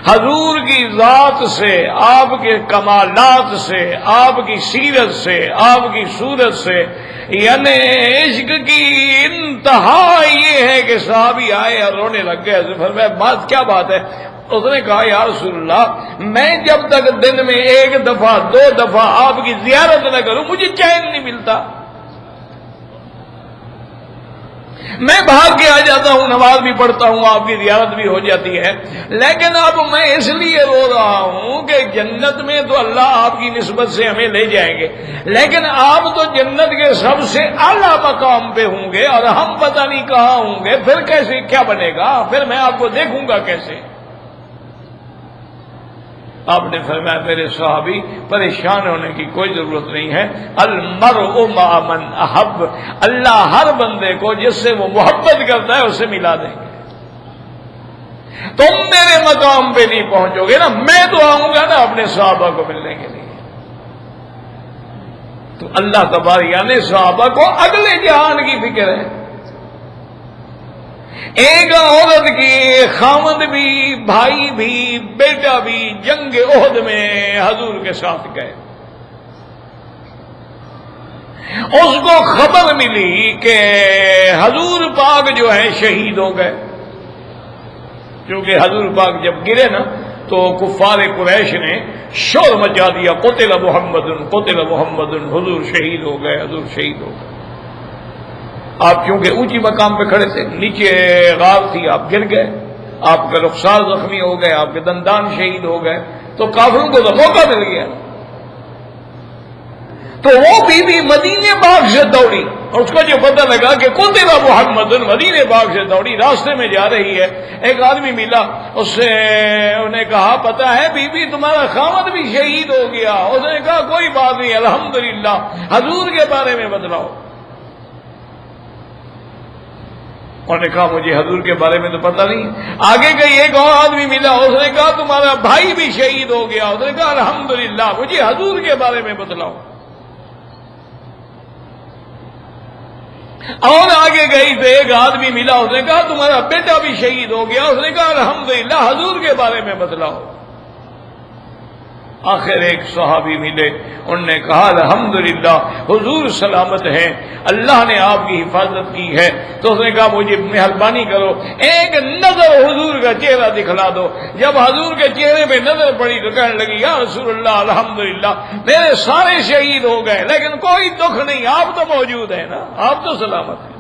حضور کی ذات سے، آپ کے کمالات سے، آپ کی سیرت سے، آپ کی صورت سے، یعنی عشق کی انتہا یہ ہے کہ صحابی آئے اور رونے لگ گئے۔ فرمایا بات کیا بات ہے؟ اس نے کہا یا رسول اللہ، میں جب تک دن میں ایک دفعہ 2 دفعہ آپ کی زیارت نہ کروں مجھے چین نہیں ملتا۔ میں بھاگ کے آ جاتا ہوں، نماز بھی پڑھتا ہوں، آپ کی زیارت بھی ہو جاتی ہے، لیکن اب میں اس لیے رو رہا ہوں کہ جنت میں تو اللہ آپ کی نسبت سے ہمیں لے جائیں گے، لیکن آپ تو جنت کے سب سے اعلیٰ مقام پہ ہوں گے اور ہم پتہ نہیں کہاں ہوں گے، پھر کیسے کیا بنے گا؟ پھر میں آپ کو دیکھوں گا کیسے؟ آپ نے فرمایا میرے صحابی پریشان ہونے کی کوئی ضرورت نہیں ہے، المرء مع من احب، اللہ ہر بندے کو جس سے وہ محبت کرتا ہے اسے ملا دیں گے۔ تم میرے مقام پہ نہیں پہنچو گے نا، میں تو آؤں گا نا اپنے صحابہ کو ملنے کے لیے۔ تو اللہ تبارک یعنی صحابہ کو اگلے جہان کی فکر ہے۔ ایک عورت کی خامد بھی، بھائی بھی، بیٹا بھی جنگ احد میں حضور کے ساتھ گئے۔ اس کو خبر ملی کہ حضور پاک جو ہے شہید ہو گئے، کیونکہ حضور پاک جب گرے نا تو کفار قریش نے شور مچا دیا، قتل محمد قتل محمد، حضور شہید ہو گئے، حضور شہید ہو گئے۔ آپ چونکہ اونچی مقام پہ کھڑے تھے، نیچے غار تھی، آپ گر گئے، آپ کا رخسار زخمی ہو گئے، آپ کے دندان شہید ہو گئے، تو کافروں کو تو موقع مل گیا۔ تو وہ بی بی مدینے باغ سے دوڑی، اور اس کو جو پتہ لگا کہ قتل محمد، مدینے باغ سے دوڑی، راستے میں جا رہی ہے، ایک آدمی ملا، اس سے انہیں کہا پتہ ہے بی بی تمہارا خامد بھی شہید ہو گیا؟ اس نے کہا کوئی بات نہیں، الحمدللہ، حضور کے بارے میں بتلاؤ۔ انہوں نے کہا مجھے حضور کے بارے میں تو پتہ نہیں۔ آگے گئی، ایک اور آدمی ملا، اس نے کہا تمہارا بھائی بھی شہید ہو گیا؟ اس نے کہا الحمدللہ، مجھے حضور کے بارے میں بتلاؤ۔ اور آگے گئی تو ایک آدمی ملا، اس نے کہا تمہارا بیٹا بھی شہید ہو گیا؟ اس نے کہا الحمدللہ، حضور کے بارے میں بتلاؤ۔ آخر ایک صحابی ملے، انہوں نے کہا الحمدللہ حضور سلامت ہیں، اللہ نے آپ کی حفاظت کی ہے۔ تو اس نے کہا مجھے مہربانی کرو ایک نظر حضور کا چہرہ دکھلا دو۔ جب حضور کے چہرے پہ نظر پڑی تو کہنے لگی یا رسول اللہ الحمدللہ، میرے سارے شہید ہو گئے لیکن کوئی دکھ نہیں، آپ تو موجود ہیں نا، آپ تو سلامت ہیں۔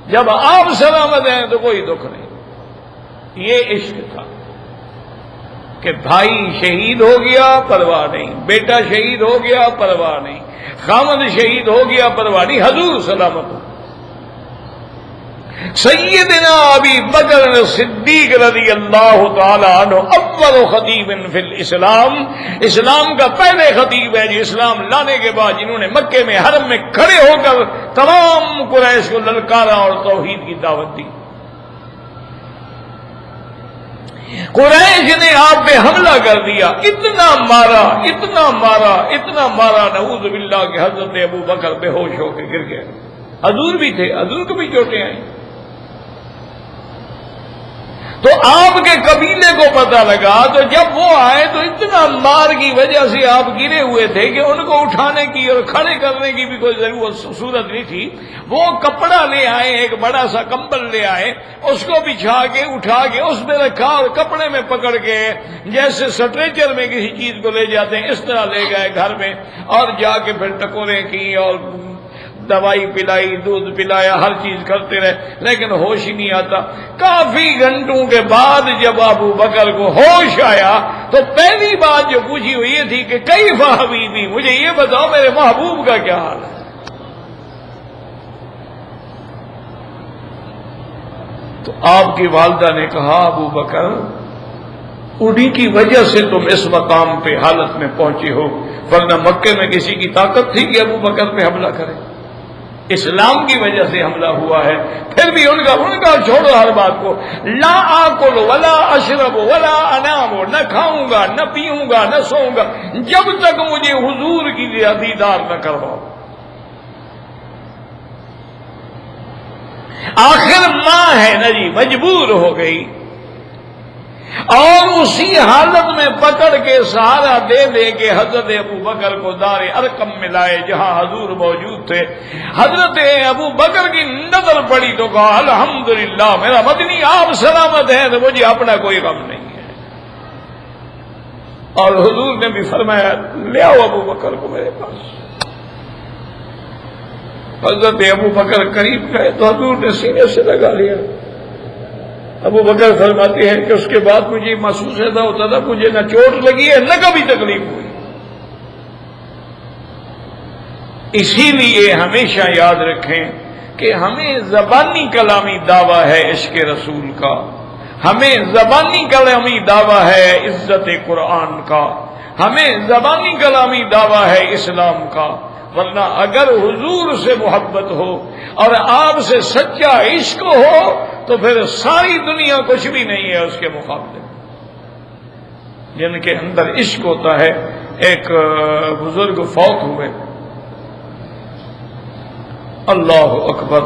جب آپ سلامت ہیں تو کوئی دکھ نہیں۔ یہ عشق تھا کہ بھائی شہید ہو گیا پرواہ نہیں، بیٹا شہید ہو گیا پرواہ نہیں، خامد شہید ہو گیا پرواہ نہیں، حضور سلامت ہو۔ سیدنا ابی بکر صدیق رضی اللہ تعالی عنہ اول خطیب فی الاسلام، اسلام کا پہلے خطیب ہے جی، اسلام لانے کے بعد جنہوں نے مکے میں حرم میں کھڑے ہو کر تمام قریش کو للکارا اور توحید کی دعوت دی۔ قریش نے آپ پہ حملہ کر دیا، اتنا مارا اتنا مارا اتنا مارا، نعوذ باللہ کہ حضرت ابو بکر بے ہوش ہو کے گر گئے۔ حضور بھی تھے، حضور کو بھی چوٹیں آئیں۔ تو آپ کے قبیلے کو پتہ لگا، تو جب وہ آئے تو اتنا مار کی وجہ سے آپ گرے ہوئے تھے کہ ان کو اٹھانے کی اور کھڑے کرنے کی بھی کوئی ضرورت صورت نہیں تھی۔ وہ کپڑا لے آئے، ایک بڑا سا کمبل لے آئے، اس کو بچھا کے اٹھا کے اس میں رکھا اور کپڑے میں پکڑ کے جیسے سٹریچر میں کسی چیز کو لے جاتے ہیں اس طرح لے گئے گھر میں، اور جا کے پھر ٹکورے کی اور دوائی پلائی، دودھ پلایا، ہر چیز کرتے رہے، لیکن ہوش ہی نہیں آتا۔ کافی گھنٹوں کے بعد جب ابو بکر کو ہوش آیا تو پہلی بات جو پوچھی ہوئی یہ تھی کہ کیف حبیبی، مجھے یہ بتاؤ میرے محبوب کا کیا حال ہے۔ تو آپ کی والدہ نے کہا ابو بکر انہی کی وجہ سے تم اس مقام پہ حالت میں پہنچے ہو، ورنہ مکے میں کسی کی طاقت تھی کہ ابو بکر پہ حملہ کرے؟ اسلام کی وجہ سے حملہ ہوا ہے۔ پھر بھی ان کا چھوڑو ہر بات کو، لا آکل ولا اشرب ولا انام، نہ کھاؤں گا نہ پیوں گا نہ سوؤں گا جب تک مجھے حضور کی دیدار نہ کرواؤ۔ آخر ماں ہے نا جی، مجبور ہو گئی، اور اسی حالت میں پکڑ کے سہارا دے دے کے حضرت ابو بکر کو دار ارقم میں لائے جہاں حضور موجود تھے۔ حضرت ابو بکر کی نظر پڑی تو کہا الحمدللہ میرا مدنی آپ سلامت ہیں تو مجھے اپنا کوئی غم نہیں ہے۔ اور حضور نے بھی فرمایا لے آؤ ابو بکر کو میرے پاس۔ حضرت ابو بکر قریب گئے تو حضور نے سینے سے لگا لیا۔ ابو بکر فرماتے ہیں کہ اس کے بعد مجھے محسوس ایسا ہوتا تھا مجھے نہ چوٹ لگی ہے نہ کبھی تکلیف ہوئی۔ اسی لیے ہمیشہ یاد رکھیں کہ ہمیں زبانی کلامی دعویٰ ہے عشق رسول کا، ہمیں زبانی کلامی دعویٰ ہے عزت قرآن کا، ہمیں زبانی کلامی دعویٰ ہے اسلام کا، ورنہ اگر حضور سے محبت ہو اور آپ سے سچا عشق ہو تو پھر ساری دنیا کچھ بھی نہیں ہے اس کے مقابلے میں۔ جن کے اندر عشق ہوتا ہے، ایک بزرگ فوت ہوئے، اللہ اکبر،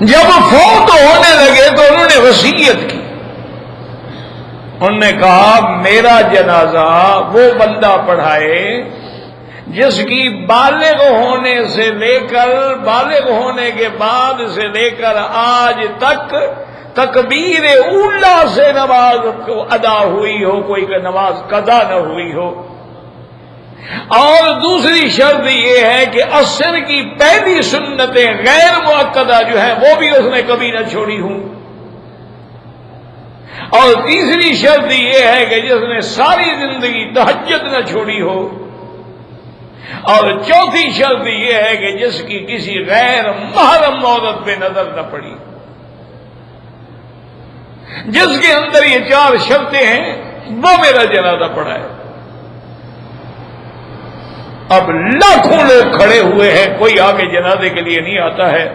جب فوت ہونے لگے تو انہوں نے وصیت کی، انہوں نے کہا میرا جنازہ وہ بندہ پڑھائے جس کی بالغ ہونے سے لے کر بالغ ہونے کے بعد سے لے کر آج تک تکبیر اولا سے نماز ادا ہوئی ہو، کوئی نماز قضا نہ ہوئی ہو، اور دوسری شرط یہ ہے کہ عصر کی پہلی سنتیں غیر مؤکدہ جو ہیں وہ بھی اس نے کبھی نہ چھوڑی ہوں، اور تیسری شرط یہ ہے کہ جس نے ساری زندگی تہجد نہ چھوڑی ہو، اور چوتھی شرط یہ ہے کہ جس کی کسی غیر محرم عورت پہ نظر نہ پڑی۔ جس کے اندر یہ چار شرطیں ہیں وہ میرا جنازہ پڑھائے۔ اب لاکھوں لوگ کھڑے ہوئے ہیں، کوئی آگے جنازے کے لیے نہیں آتا ہے۔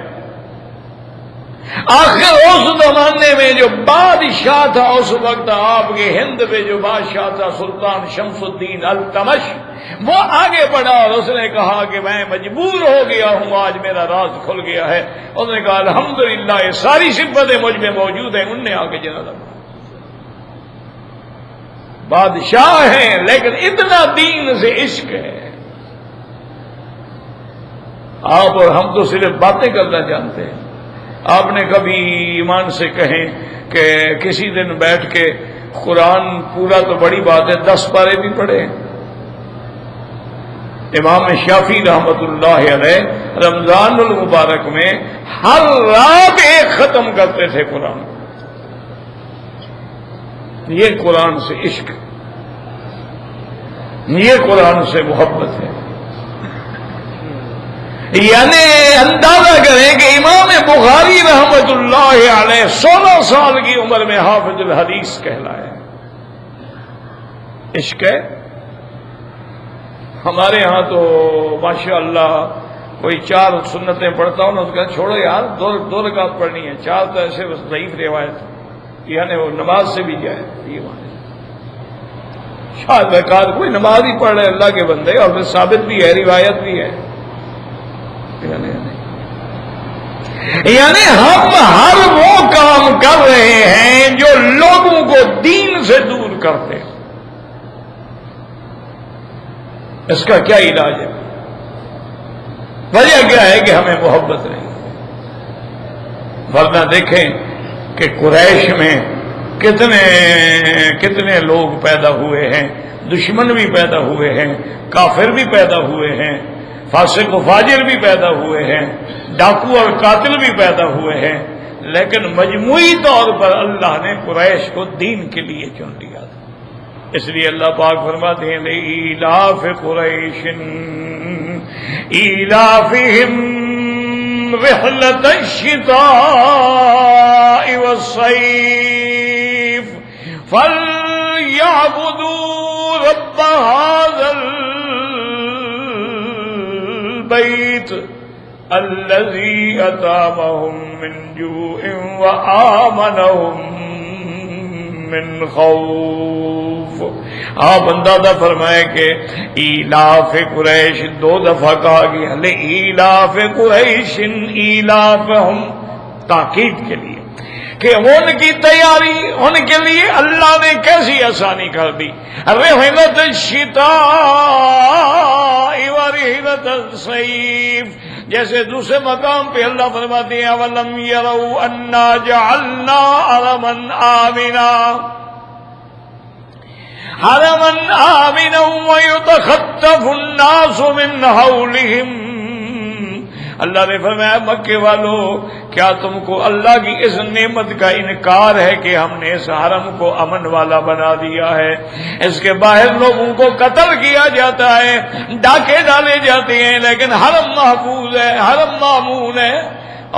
آخر اس زمانے میں جو بادشاہ تھا اس وقت آپ کے ہند میں جو بادشاہ تھا سلطان شمس الدین التمش، وہ آگے بڑھا اور اس نے کہا کہ میں مجبور ہو گیا ہوں، آج میرا راز کھل گیا ہے۔ اس نے کہا الحمدللہ یہ ساری صفتیں مجھ میں موجود ہیں، ان نے آگے جنازہ پڑھا۔ بادشاہ ہیں لیکن اتنا دین سے عشق ہے۔ آپ اور ہم تو صرف باتیں کرنا جانتے ہیں۔ آپ نے کبھی ایمان سے کہیں کہ کسی دن بیٹھ کے قرآن پورا تو بڑی بات ہے 10 پارے بھی پڑھے؟ امام شافعی رحمت اللہ علیہ رمضان المبارک میں ہر رات ایک ختم کرتے تھے قرآن۔ یہ قرآن سے عشق، یہ قرآن سے محبت ہے۔ یعنی اندازہ کریں کہ امام بخاری رحمت اللہ علیہ 16 سال کی عمر میں حافظ الحدیث کہلائے۔ عشق ہے۔ ہمارے ہاں تو ماشاءاللہ کوئی 4 سنتیں پڑھتا ہوں نا، اس کا چھوڑو یار 2 رکعت پڑھنی ہے، 4 تو ایسے بس ضعیف روایت، یعنی وہ نماز سے بھی جائے، یہ مانے شاید رکعت کوئی نماز ہی پڑھ رہے اللہ کے بندے، اور پھر ثابت بھی ہے، روایت بھی ہے۔ یعنی ہم ہر وہ کام کر رہے ہیں جو لوگوں کو دین سے دور کرتے ہیں. اس کا کیا علاج ہے؟ وجہ کیا ہے کہ ہمیں محبت نہیں. ورنہ دیکھیں کہ قریش میں کتنے لوگ پیدا ہوئے ہیں، دشمن بھی پیدا ہوئے ہیں، کافر بھی پیدا ہوئے ہیں، فاسق و فاجر بھی پیدا ہوئے ہیں، ڈاکو اور قاتل بھی پیدا ہوئے ہیں، لیکن مجموعی طور پر اللہ نے قریش کو دین کے لیے چن لیا تھا. اس لیے اللہ پاک فرماتے ہیں لإیلاف قریش ایلافہم رحلۃ الشتاء والصیف فلیعبدوا رب ھذا البیت الذی اطعمہم من جوع وآمنہم من خوف. آپ اندازہ فرمائے کہ ایلاف قریش 2 دفعہ کہا گیا. لإیلاف قریش ایلافہم تاکید کے لیے کہ ان کی تیاری ان کے لیے اللہ نے کیسی آسانی کر دی. رحلۃ الشتاء ورحلۃ الصیف، جیسے دوسرے مقام پہ اللہ فرماتے ہیں وَلَمْ يَرَوْا أَنَّا جَعَلْنَا حَرَمًا آمِنًا وَيُتَخَطَّفُ النَّاسُ مِنْ حَوْلِهِمْ. اللہ نے فرمایا مکے والو، کیا تم کو اللہ کی اس نعمت کا انکار ہے کہ ہم نے اس حرم کو امن والا بنا دیا ہے؟ اس کے باہر لوگوں کو قتل کیا جاتا ہے، ڈاکے ڈالے جاتے ہیں، لیکن حرم محفوظ ہے، حرم مامون ہے.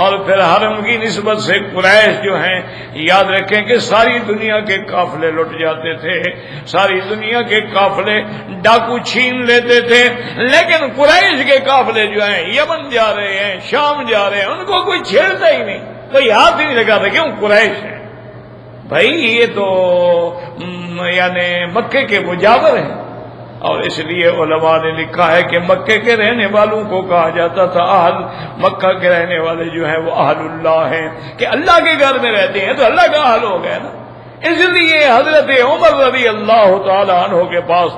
اور پھر حرم کی نسبت سے قریش جو ہیں، یاد رکھیں کہ ساری دنیا کے قافلے لٹ جاتے تھے، ساری دنیا کے قافلے ڈاکو چھین لیتے تھے، لیکن قریش کے قافلے جو ہیں یمن جا رہے ہیں، شام جا رہے ہیں، ان کو کوئی چھیڑتا ہی نہیں، کوئی ہاتھ ہی نہیں لگاتا. کیوں؟ قریش ہے بھائی، یہ تو یعنی مکے کے مجاور ہیں. اور اس لیے علماء نے لکھا ہے کہ مکے کے رہنے والوں کو کہا جاتا تھا اہل مکہ کے رہنے والے جو ہیں وہ اہل اللہ ہیں، کہ اللہ کے گھر میں رہتے ہیں تو اللہ کا اہل ہو گیا نا. اس لیے حضرت عمر رضی اللہ تعالی عنہ کے پاس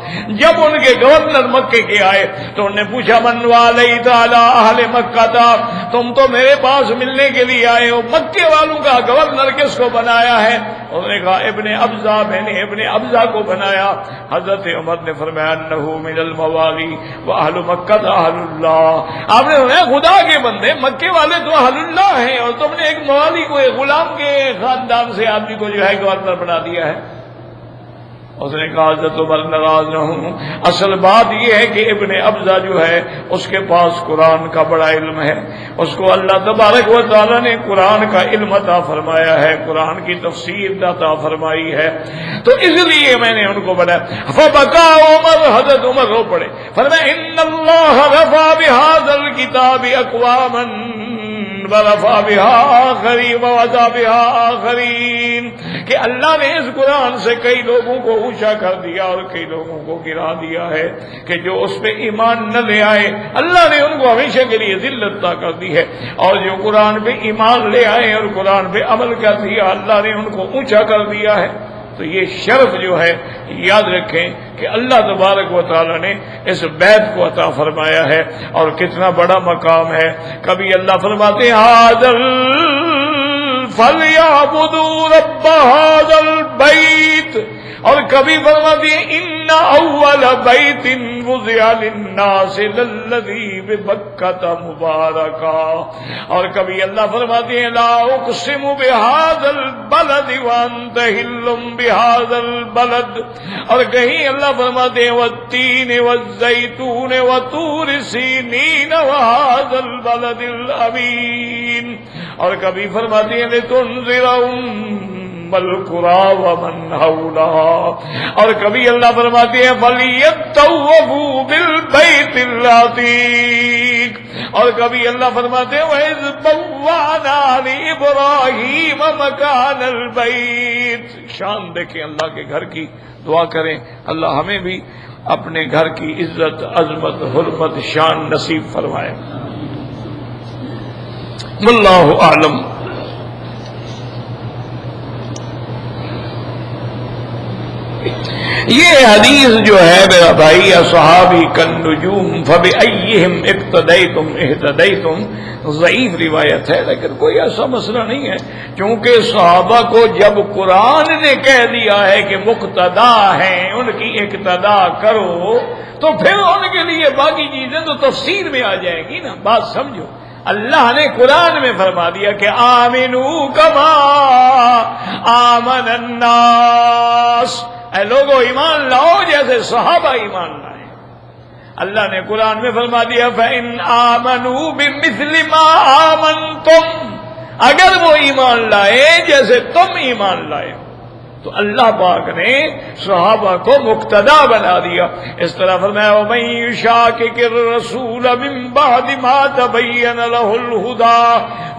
جب ان کے گورنر مکے کے آئے تو انہوں نے پوچھا من والیت علی اہل مکہ تھا، تم تو میرے پاس ملنے کے لیے آئے ہو، مکے والوں کا گورنر کس کو بنایا ہے؟ انہوں نے کہا ابن ابزا، میں نے ابن ابزا کو بنایا. حضرت عمر نے فرمایا انہ من الموالی واہل مکہ اہل اللہ. آپ نے فرمایا خدا کے بندے، مکے والے تو اہل اللہ ہیں اور تم نے ایک موالی کو، ایک غلام کے خاندان سے آدمی کو جو ہے گورنر بنا دیا ہے. اس نے کہا حضرت عمر ناراض نہ ہوں، اصل بات یہ ہے کہ ابن ابزا جو ہے اس کے پاس قرآن کا بڑا علم ہے، اس کو اللہ تبارک و تعالی نے قرآن کا علم عطا فرمایا ہے، قرآن کی تفسیر عطا فرمائی ہے، تو اس لیے میں نے ان کو بنایا. فبکا عمر، حضرت عمر رو پڑے، فرمایا ان اللہ رفع بہذا الکتاب اقواما ورفع بها آخرین ووضع بها آخرین، کہ اللہ نے اس قرآن سے کئی لوگوں کو اونچا کر دیا اور کئی لوگوں کو گرا دیا ہے کہ جو اس پہ ایمان نہ لے آئے اللہ نے ان کو ہمیشہ کے لیے ذلت عطا کر دی ہے، اور جو قرآن پہ ایمان لے آئے اور قرآن پہ عمل کر دیا اللہ نے ان کو اونچا کر دیا ہے. تو یہ شرف جو ہے یاد رکھیں کہ اللہ تبارک و تعالی نے اس بیت کو عطا فرمایا ہے، اور کتنا بڑا مقام ہے. کبھی اللہ فرماتے ہیں حاذل فلیعبدوا رب ھذا البیت، اور کبھی فرماتے ہیں ان اول بیت وضع للناس للذی ببکۃ مبارکا، اور کبھی اللہ فرماتے ہیں لا اقسم بھذا البلد وانت حل بھذا البلد، اور کہیں اللہ فرماتے ہیں والتین والزیتون وطور سینین وھذا البلد الامین، اور کبھی فرماتے ہیں لتنذر القرى ومن حولها، اور کبھی اللہ فرماتے ہیں فلیطوفوا بالبیت العتیق، اور کبھی اللہ فرماتے ہیں وَإِذْ بَوَّأْنَا لِإِبْرَاهِيمَ مَكَانَ الْبَيْتِ. شان دیکھیں اللہ کے گھر کی، دعا کریں اللہ ہمیں بھی اپنے گھر کی عزت، عظمت، حرمت، شان نصیب فرمائے. واللہ اعلم۔ یہ حدیث جو ہے میرا بھائی، اصحابی کالنجوم فبأیہم اقتدیتم اہتدیتم، ضعیف روایت ہے، لیکن کوئی ایسا مسئلہ نہیں ہے، کیونکہ صحابہ کو جب قرآن نے کہہ دیا ہے کہ مقتدا ہیں، ان کی اقتدا کرو، تو پھر ان کے لیے باقی چیزیں تو تفسیر میں آ جائیں گی نا۔ بات سمجھو، اللہ نے قرآن میں فرما دیا کہ آمنو کما آمن الناس، اے لوگو ایمان لاؤ جیسے صحابہ ایمان لائے۔ اللہ نے قرآن میں فرما دیا فَإِنْ آمَنُوا بِمِثْلِ مَا آمَنْتُمْ، اگر وہ ایمان لائے جیسے تم ایمان لائے تو اللہ پاک نے صحابہ کو مقتدا بنا دیا۔ اس طرح فرمایا وَمَن يُشَاقِقِ الرَّسُولَ مِن بَعْدِ مَا تَبَيَّنَ لَهُ الْهُدَىٰ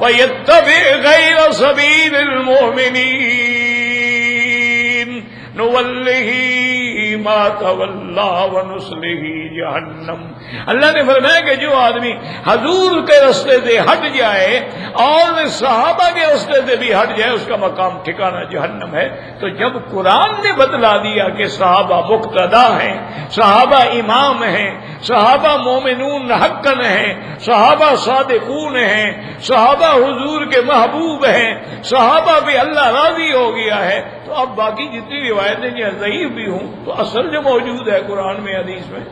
وَيَتَّبِعْ غَيْرَ سَبِيلِ الْمُؤْمِنِينَ نُوَلِّهِ مَا تَوَلَّىٰ وَنُصْلِهِ جَہَنَّمَ۔ اللہ نے فرمایا کہ جو آدمی حضور کے راستے سے ہٹ جائے اور صحابہ کے راستے سے بھی ہٹ جائے، اس کا مقام ٹھکانہ جہنم ہے۔ تو جب قرآن نے بتلا دیا کہ صحابہ مقتدا ہیں، صحابہ امام ہیں، صحابہ مومنون حقاً ہیں، صحابہ صادقون ہیں، صحابہ حضور کے محبوب ہیں، صحابہ بھی اللہ راضی ہو گیا ہے، تو اب باقی جتنی روایتیں جو ضعیف بھی ہوں تو اصل جو موجود ہے قرآن میں حدیث میں،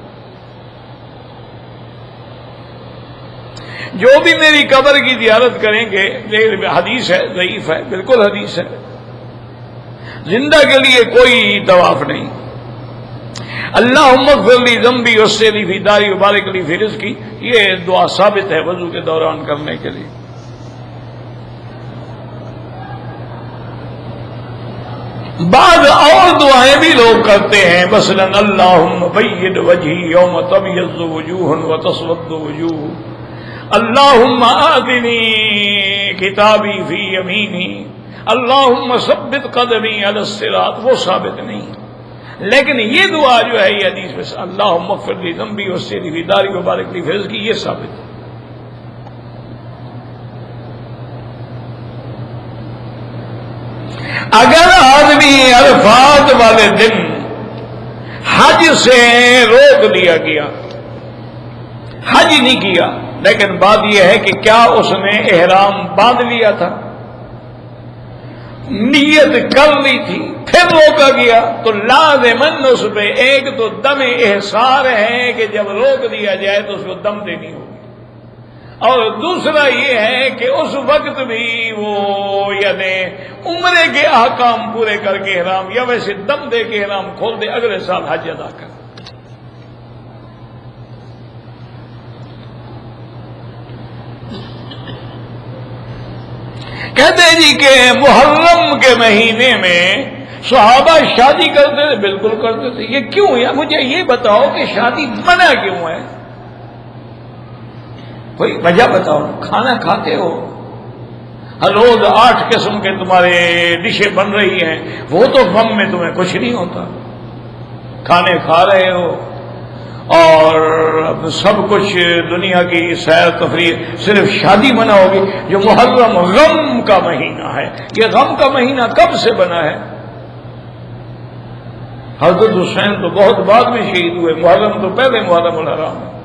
جو بھی میری قبر کی زیارت کریں گے، یہ حدیث ہے، ضعیف ہے، بالکل حدیث ہے، زندہ کے لیے کوئی طواف نہیں۔ اللہم اغفر لی ذنبی وسعلی فی داری وبارک لی فی رزقی، یہ دعا ثابت ہے وضو کے دوران کرنے کے لیے۔ بعض اور دعائیں بھی لوگ کرتے ہیں، مثلا اللہم بید وجہی یوم تبیض وجوہ وتسود وجوہ، اللہم آتنی کتابی فی یمینی، اللہم ثبت قدمی علی الصراط، وہ ثابت نہیں۔ لیکن یہ دعا جو ہے یہ حدیث میں اللہم اغفر لی ذنبی وسعلی فی داری وبارک لی فی رزقی، یہ ثابت ہے۔ اگر آدمی عرفات والے دن حج سے روک دیا گیا، حج نہیں کیا، لیکن بات یہ ہے کہ کیا اس نے احرام باندھ لیا تھا، نیت کر لی تھی، پھر روکا گیا، تو لازماً اس پہ ایک تو دم احصار ہے کہ جب روک دیا جائے تو اس کو دم دینی ہوگی، اور دوسرا یہ ہے کہ اس وقت بھی وہ یعنی عمرے کے احکام پورے کر کے احرام، یا ویسے دم دے کے احرام کھول دے، اگلے سال حج ادا کر۔ کہتے ہیں جی کہ محرم کے مہینے میں صحابہ شادی کرتے تھے، بالکل کرتے تھے، یہ کیوں ہے؟ مجھے یہ بتاؤ کہ شادی منع کیوں ہے؟ کوئی وجہ بتاؤ۔ کھانا کھاتے ہو، ہر روز 8 قسم کے تمہارے ڈشیں بن رہی ہیں، وہ تو غم میں تمہیں کچھ نہیں ہوتا، کھانے کھا رہے ہو اور سب کچھ دنیا کی سیر تفریح، صرف شادی منع ہوگی۔ جو محرم غم کا مہینہ ہے، یہ غم کا مہینہ کب سے بنا ہے؟ حضرت حسین تو بہت بعد میں شہید ہوئے، محرم تو پہلے محرم الحرام ہے۔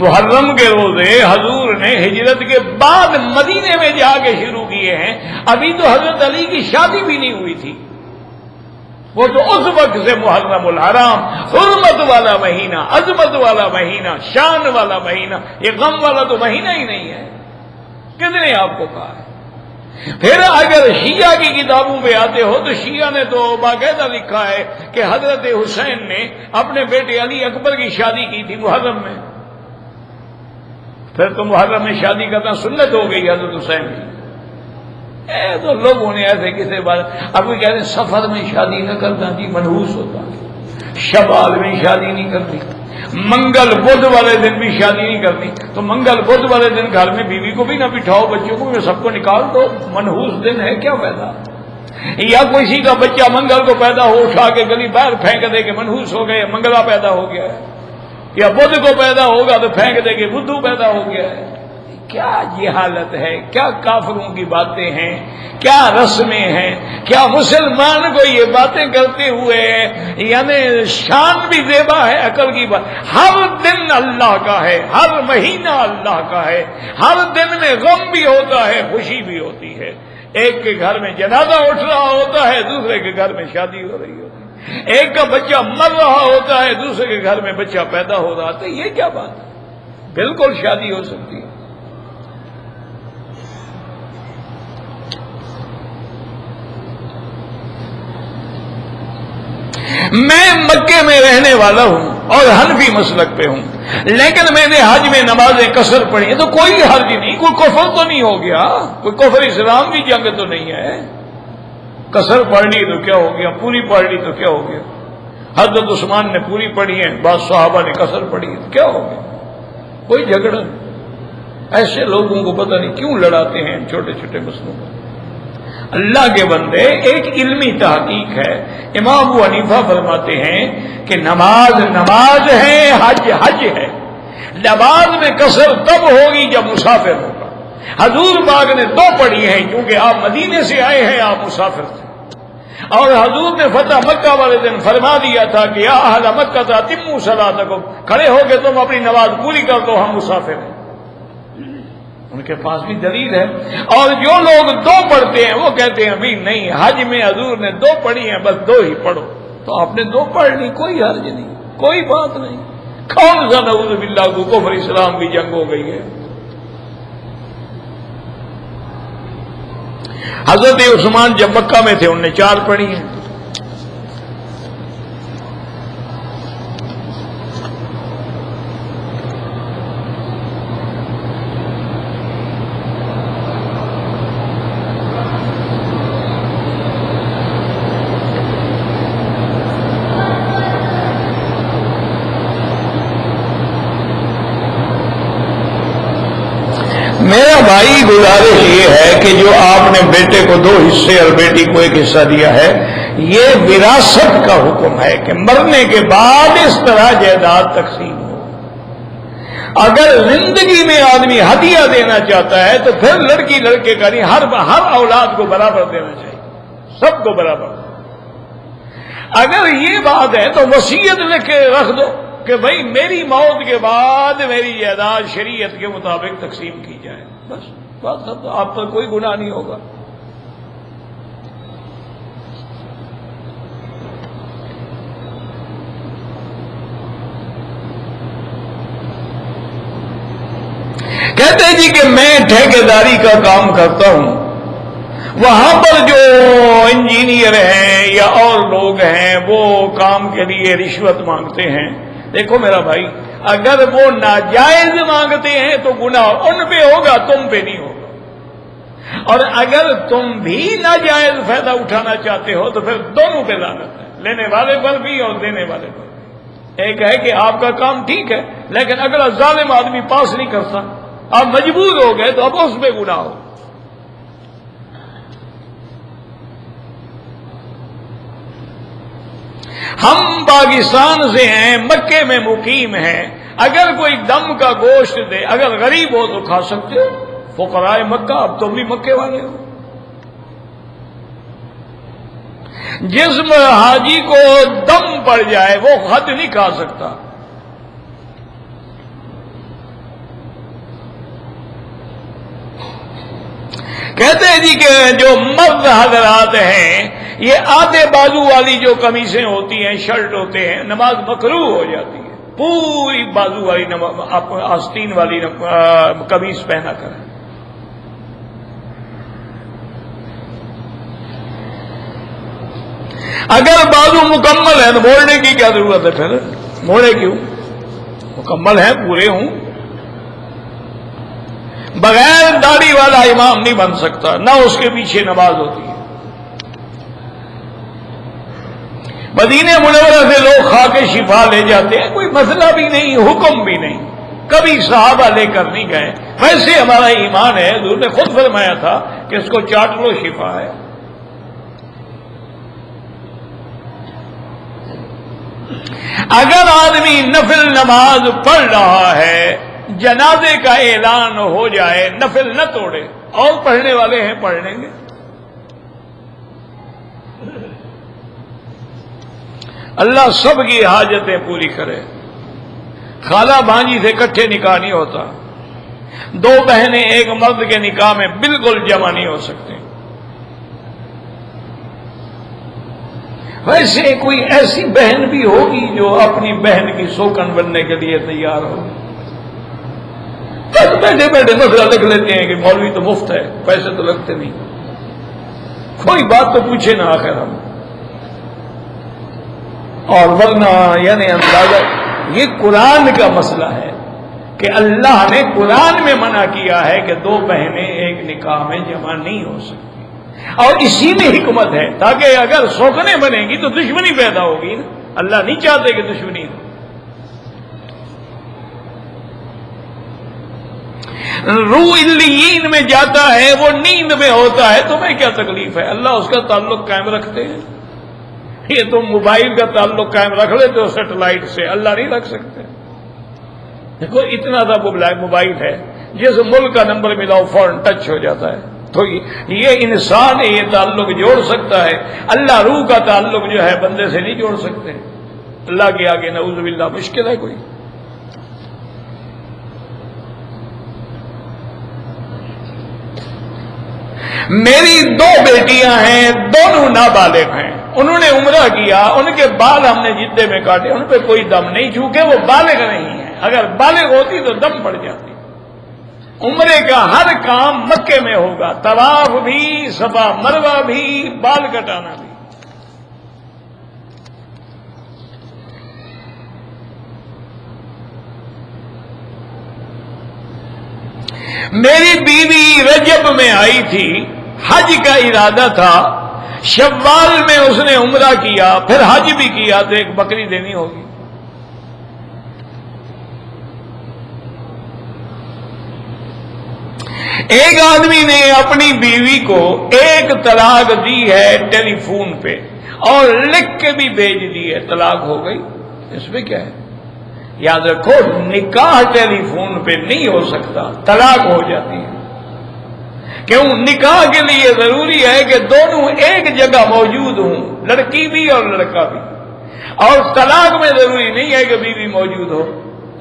محرم کے روزے حضور نے ہجرت کے بعد مدینے میں جا کے شروع کیے ہیں، ابھی تو حضرت علی کی شادی بھی نہیں ہوئی تھی، وہ تو اس وقت سے محرم الحرام، حرمت والا مہینہ، عظمت والا مہینہ، شان والا مہینہ، یہ غم والا تو مہینہ ہی نہیں ہے۔ کس نے آپ کو کہا ہے؟ پھر اگر شیعہ کی کتابوں پہ آتے ہو تو شیعہ نے تو باقاعدہ لکھا ہے کہ حضرت حسین نے اپنے بیٹے علی اکبر کی شادی کی تھی محرم میں، پھر تو محرم میں شادی کرنا سنت ہو گئی حضرت حسین کی۔ تو لوگوں نے ایسے کسی بات، اب کوئی کہتے ہیں سفر میں شادی نہ کرنا جی منحوس ہوتا، شوال میں شادی نہیں کرنی، منگل بدھ والے دن بھی شادی نہیں کرنی، تو منگل بدھ والے دن گھر میں بیوی کو بھی نہ بٹھاؤ، بچوں کو بھی سب کو نکال دو، منحوس دن ہے کیا پیدا؟ یا کسی کا بچہ منگل کو پیدا ہو اٹھا کے گلی باہر پھینک دے کہ منحوس ہو گئے، منگلا پیدا ہو گیا ہے، یا بدھ کو پیدا ہوگا تو پھینک دے کہ بدھو پیدا ہو گیا ہے۔ کیا یہ حالت ہے، کیا کافروں کی باتیں ہیں، کیا رسمیں ہیں، کیا مسلمان کو یہ باتیں کرتے ہوئے یعنی شان بھی زیبا ہے، عقل کی بات. ہر دن اللہ کا ہے، ہر مہینہ اللہ کا ہے، ہر دن میں غم بھی ہوتا ہے، خوشی بھی ہوتی ہے. ایک کے گھر میں جنازہ اٹھ رہا ہوتا ہے، دوسرے کے گھر میں شادی ہو رہی ہوتی ہے. ایک کا بچہ مر رہا ہوتا ہے، دوسرے کے گھر میں بچہ پیدا ہو رہا ہے. یہ کیا بات ہے؟ بالکل شادی ہو سکتی ہے. میں مکے میں رہنے والا ہوں اور حنفی مسلک پہ ہوں، لیکن میں نے حج میں نمازیں قصر پڑھی ہیں، تو کوئی حرج نہیں، کوئی کفر تو نہیں ہو گیا، کوئی کفر اسلام کی جنگ تو نہیں ہے. قصر پڑھ لی تو کیا ہو گیا، پوری پڑھ لی تو کیا ہو گیا. حضرت عثمان نے پوری پڑھی ہے، بعض صحابہ نے قصر پڑھی ہے، تو کیا ہو گیا، کوئی جھگڑا نہیں. ایسے لوگوں کو پتہ نہیں کیوں لڑاتے ہیں چھوٹے چھوٹے مسئلوں پر. اللہ کے بندے، ایک علمی تحقیق ہے. امام ابو حنیفہ فرماتے ہیں کہ نماز نماز ہے، حج حج ہے. نماز میں قصر تب ہوگی جب مسافر ہوگا. حضور پاک نے 2 پڑھی ہیں کیونکہ آپ مدینے سے آئے ہیں، آپ مسافر تھے، اور حضور نے فتح مکہ والے دن فرما دیا تھا کہ یا اہل مکہ اتموا صلاتکم، کھڑے ہو کے تم اپنی نماز پوری کر دو، ہم مسافر ہیں. ان کے پاس بھی دلیل ہے. اور جو لوگ 2 پڑھتے ہیں وہ کہتے ہیں ابھی نہیں، حج میں حضور نے 2 پڑھی ہیں، بس 2 ہی پڑھو. تو آپ نے 2 پڑھ لی، کوئی حرج نہیں، کوئی بات نہیں. کون سا نعوذ باللہ کو کفر اسلام کی جنگ ہو گئی ہے. حضرت عثمان جب مکہ میں تھے انہوں نے 4 پڑھی ہیں. میرا بھائی گزارش یہ ہے کہ جو آپ نے بیٹے کو 2 حصے اور بیٹی کو 1 حصہ دیا ہے، یہ وراثت کا حکم ہے کہ مرنے کے بعد اس طرح جائیداد تقسیم ہو. اگر زندگی میں آدمی ہدیہ دینا چاہتا ہے تو پھر لڑکی لڑکے کا نہیں، ہر اولاد کو برابر دینا چاہیے، سب کو برابر. اگر یہ بات ہے تو وصیت لکھ کے رکھ دو کہ بھائی میری موت کے بعد میری جائیداد شریعت کے مطابق تقسیم کی جائے، بس بات ختم. آپ پر کوئی گناہ نہیں ہوگا. کہتے ہیں جی کہ میں ٹھیکیداری کا کام کرتا ہوں، وہاں پر جو انجینئر ہیں یا اور لوگ ہیں وہ کام کے لیے رشوت مانگتے ہیں. دیکھو میرا بھائی، اگر وہ ناجائز مانگتے ہیں تو گناہ ان پہ ہوگا، تم پہ نہیں ہوگا. اور اگر تم بھی ناجائز فائدہ اٹھانا چاہتے ہو تو پھر دونوں پہ لعنت ہے، لینے والے پر بھی اور دینے والے پر بھی. ایک ہے کہ آپ کا کام ٹھیک ہے، لیکن اگر ظالم آدمی پاس نہیں کرتا، آپ مجبور ہو گئے تو اب اس پہ گناہ ہو. ہم پاکستان سے ہیں، مکے میں مقیم ہیں، اگر کوئی دم کا گوشت دے، اگر غریب ہو تو کھا سکتے ہو. فقراء مکہ، اب تم بھی مکے والے ہو. جس حاجی کو دم پڑ جائے وہ خط نہیں کھا سکتا. کہتے ہیں جی کہ جو مرد حضرات ہیں، یہ آدھے بازو والی جو قمیصیں ہوتی ہیں، شرٹ ہوتے ہیں، نماز مکروہ ہو جاتی ہے. پوری بازو والی آستین والی قمیص پہنا کریں. اگر بازو مکمل ہے تو موڑنے کی کیا ضرورت ہے؟ پھر موڑے کیوں؟ مکمل ہے، پورے ہوں. بغیر داڑھی والا امام نہیں بن سکتا، نہ اس کے پیچھے نماز ہوتی ہے. مدینہ منورہ سے لوگ کھا کے شفا لے جاتے ہیں، کوئی مسئلہ بھی نہیں، حکم بھی نہیں، کبھی صحابہ لے کر نہیں گئے. ویسے ہمارا ایمان ہے، حضور نے خود فرمایا تھا کہ اس کو چاٹ لو، شفا ہے. اگر آدمی نفل نماز پڑھ رہا ہے جنازے کا اعلان ہو جائے نفل نہ توڑے، اور پڑھنے والے ہیں پڑھ لیں گے۔ اللہ سب کی حاجتیں پوری کرے۔ خالہ بھانجی سے اکٹھے نکاح نہیں ہوتا، دو بہنیں ایک مرد کے نکاح میں بالکل جمع نہیں ہو سکتی۔ ویسے کوئی ایسی بہن بھی ہوگی جو اپنی بہن کی سوکن بننے کے لیے تیار ہو، بس بیٹھے بیٹھے مسئلہ لکھ لیتے ہیں کہ مولوی تو مفت ہے، پیسے تو لگتے نہیں، کوئی بات تو پوچھے نہ آخر ہم۔ اور ورنہ یعنی اندازہ یہ قرآن کا مسئلہ ہے کہ اللہ نے قرآن میں منع کیا ہے کہ دو بہنیں ایک نکاح میں جمع نہیں ہو سکتی، اور اسی میں حکمت ہے تاکہ اگر سوکھنے بنیں گی تو دشمنی پیدا ہوگی نا، اللہ نہیں چاہتے کہ دشمنی ہو۔ روح علیین میں جاتا ہے، وہ نیند میں ہوتا ہے، تمہیں کیا تکلیف ہے؟ اللہ اس کا تعلق قائم رکھتے ہیں۔ یہ تم موبائل کا تعلق قائم رکھ لیتے ہو سیٹلائٹ سے، اللہ نہیں رکھ سکتے۔ دیکھو اتنا سا موبائل ہے، جس ملک کا نمبر ملاؤ فوراً ٹچ ہو جاتا ہے۔ تو یہ انسان یہ تعلق جوڑ سکتا ہے، اللہ روح کا تعلق جو ہے بندے سے نہیں جوڑ سکتے۔ اللہ کے آگے نعوذ باللہ مشکل ہے کوئی۔ میری دو بیٹیاں ہیں، دونوں نابالغ ہیں، انہوں نے عمرہ کیا، ان کے بال ہم نے جدے میں کاٹے، ان پہ کوئی دم نہیں، چونکہ وہ بالغ نہیں ہے، اگر بالغ ہوتی تو دم پڑ جاتی۔ عمرے کا ہر کام مکے میں ہوگا، طواف بھی، صفا مروہ بھی، بال کٹانا بھی۔ میری بیوی رجب میں آئی تھی، حج کا ارادہ تھا، شوال میں اس نے عمرہ کیا، پھر حج بھی کیا، تو ایک بکری دینی ہوگی۔ ایک آدمی نے اپنی بیوی کو ایک طلاق دی ہے ٹیلی فون پہ، اور لکھ کے بھی بھیج دی ہے، طلاق ہو گئی۔ اس میں کیا ہے؟ یاد رکھو نکاح ٹیلی فون پہ نہیں ہو سکتا، طلاق ہو جاتی ہے۔ کیوں؟ نکاح کے لیے ضروری ہے کہ دونوں ایک جگہ موجود ہوں، لڑکی بھی اور لڑکا بھی، اور طلاق میں ضروری نہیں ہے کہ بیوی موجود ہو،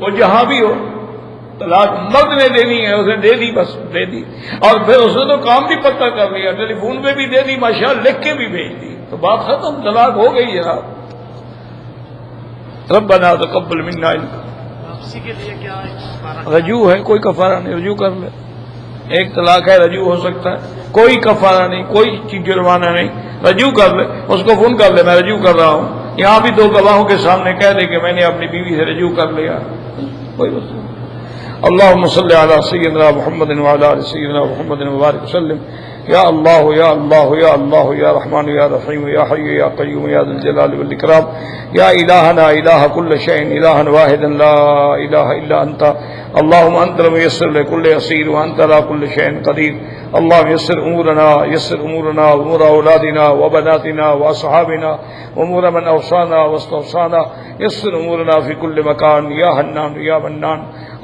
وہ جہاں بھی ہو۔ طلاق مرد نے دینی ہے، اسے دے دی، بس دے دی، اور پھر اس نے تو کام بھی پکا کر لیا، ٹیلی فون پہ بھی دے دی، ماشاءاللہ لکھ کے بھی بھیج دی، تو بات ختم، طلاق ہو گئی جناب۔ ربنا تقبل منا۔ واپسی کے لیے کیا رجوع ہے، کوئی کفارہ نہیں، رجوع کر لے۔ ایک طلاق ہے، رجوع ہو سکتا ہے، کوئی کفارہ نہیں، کوئی جرمانہ نہیں، رجوع کر لے، اس کو فون کر لے میں رجوع کر رہا ہوں، یہاں بھی دو گواہوں کے سامنے کہہ دے کہ میں نے اپنی بیوی سے رجوع کر لیا، کوئی بات نہیں۔ اللهم صل على سيدنا محمد وعلى ال سيدنا محمد وبارك وسلم۔ یا اللہ یا اللہ یا اللہ یا رحمان یا رحیم یا حی یا قیوم یا ذی الجلال والاکرام، یا الہنا الہ کل شیء الہا واحدا لا الہ الا انت، اللهم انت الميسر لكل عسير وانت على كل شيء قدير، اللهم يسر امورنا وامور اولادنا وبناتنا واصحابنا وامور من اوصانا واستوصانا، يسر امورنا في كل مكان يا حنان يا منان،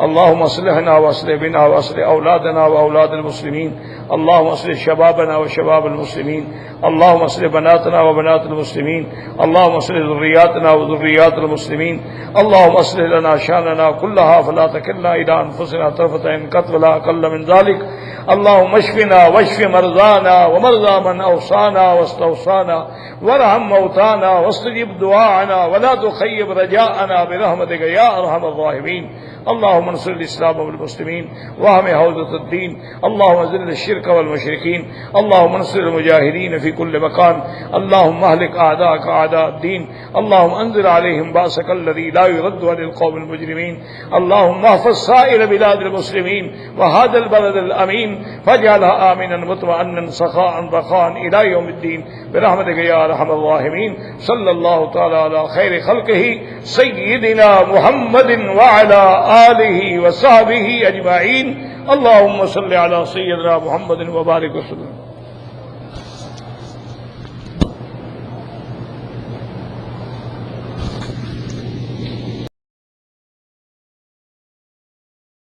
اللهم اصلحنا واصلح بنا واصلح اولادنا واولاد المسلمين، اللهم اصلح شبابنا وشباب المسلمين، اللهم اصلح بناتنا وبنات المسلمين، اللهم اصلح ذرياتنا وذريات المسلمين، اللهم اصلح لنا شاننا كلها فلا تكلنا الى انفسنا طرفة عين قط ولا اقل من ذلك، اللهم اشفنا واشف مرضانا ومرضى من اوصانا واستوصانا، وارحم موتانا واستجب دعاءنا ولا تخيب رجاءنا برحمتك يا ارحم الراحمين، اللهم انصر الاسلام والمسلمين واحم حوزة الدين، اللهم اذل الشرك والمشركين، اللهم انصر المجاهدين في كل مكان، اللهم اهلك اعداءك اعداء الدين، اللهم انزل عليهم بأسك الذي لا يرد عن القوم المجرمين، اللهم احفظ سائر بلاد المسلمين وهذا البلد الامين فاجعلها امنا مطمئنا سخاء رخاء الى يوم الدين برحمتك يا ارحم الراحمين، صلى الله تعالى على خير خلقه سيدنا محمد وعلى آلہ وصحبہ اجمعین، اللہم صل علی سیدنا محمد وبارک وسلم۔